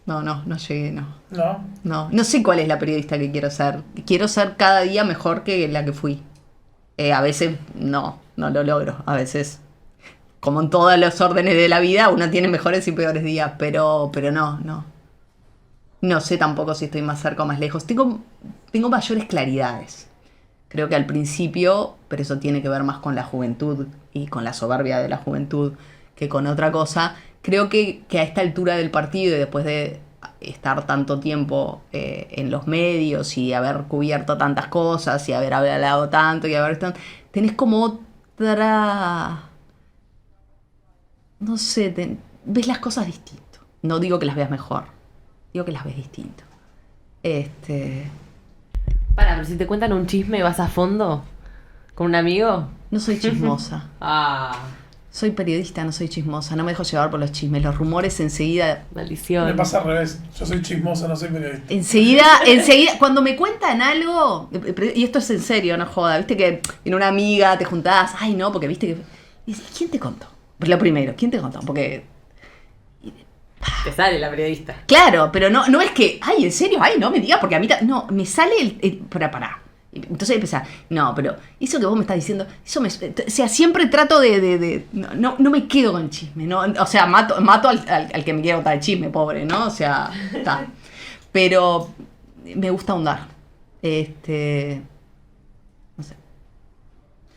No llegué, no. ¿No? No sé cuál es la periodista que quiero ser. Quiero ser cada día mejor que la que fui. A veces no lo logro. A veces, como en todos los órdenes de la vida, uno tiene mejores y peores días, pero no. No sé tampoco si estoy más cerca o más lejos. Tengo mayores claridades. Creo que al principio, pero eso tiene que ver más con la juventud y con la soberbia de la juventud que con otra cosa. Creo que a esta altura del partido y después de estar tanto tiempo en los medios y haber cubierto tantas cosas y haber hablado tanto y tenés como otra, no sé, ves las cosas distinto. No digo que las veas mejor, digo que las ves distinto. Pero si te cuentan un chisme, ¿vas a fondo? ¿Con un amigo? No soy chismosa. Soy periodista, no soy chismosa. No me dejo llevar por los chismes. Los rumores enseguida. Maldición. Me pasa al revés. Yo soy chismosa, no soy periodista. Enseguida, cuando me cuentan algo, y esto es en serio, no joda, viste que en una amiga te juntás, ay no, porque viste que. Y dices, ¿quién te contó? Pues lo primero, ¿quién te contó? Porque. Te sale la periodista. Claro, pero no es que, ay, en serio, ay, no me digas, porque a mí. No, me sale pará. Entonces empezar, no, pero eso que vos me estás diciendo, o sea, siempre trato no me quedo con el chisme, ¿no? O sea, mato al que me quiera contar el chisme, pobre, ¿no? O sea, está. Pero me gusta ahondar. No sé.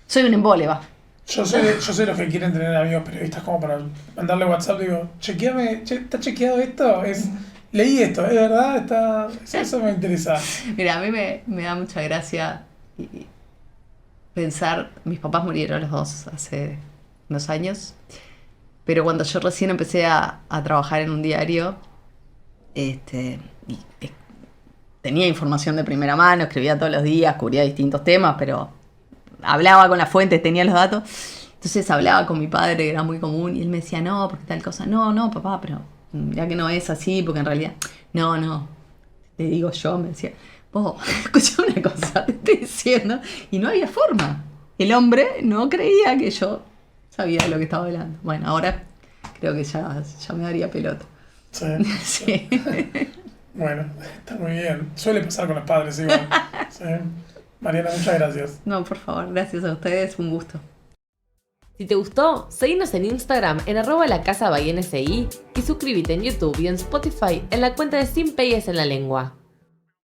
Soy un embole, va. Yo soy de los que quieren tener amigos periodistas como para mandarle WhatsApp, digo, chequeame, ¿está chequeado esto? Leí esto, ¿es verdad? Eso me interesa. Mira, a mí me da mucha gracia pensar, mis papás murieron los dos hace unos años, pero cuando yo recién empecé a trabajar en un diario, tenía información de primera mano, escribía todos los días, cubría distintos temas, pero hablaba con las fuentes, tenía los datos. Entonces hablaba con mi padre, que era muy común, y él me decía, no, porque tal cosa, no, papá, pero mirá que no es así, porque en realidad, no, le digo yo, me decía, vos, escuchá una cosa, te estoy diciendo, y no había forma. El hombre no creía que yo sabía de lo que estaba hablando. Bueno, ahora creo que ya me daría pelota. Sí. Sí. Bueno, está muy bien. Suele pasar con los padres igual. Sí. Mariana, muchas gracias. No, por favor, gracias a ustedes, un gusto. Si te gustó, seguinos en Instagram en @lacasabyNSI y suscríbete en YouTube y en Spotify en la cuenta de Sin Peyes en la Lengua.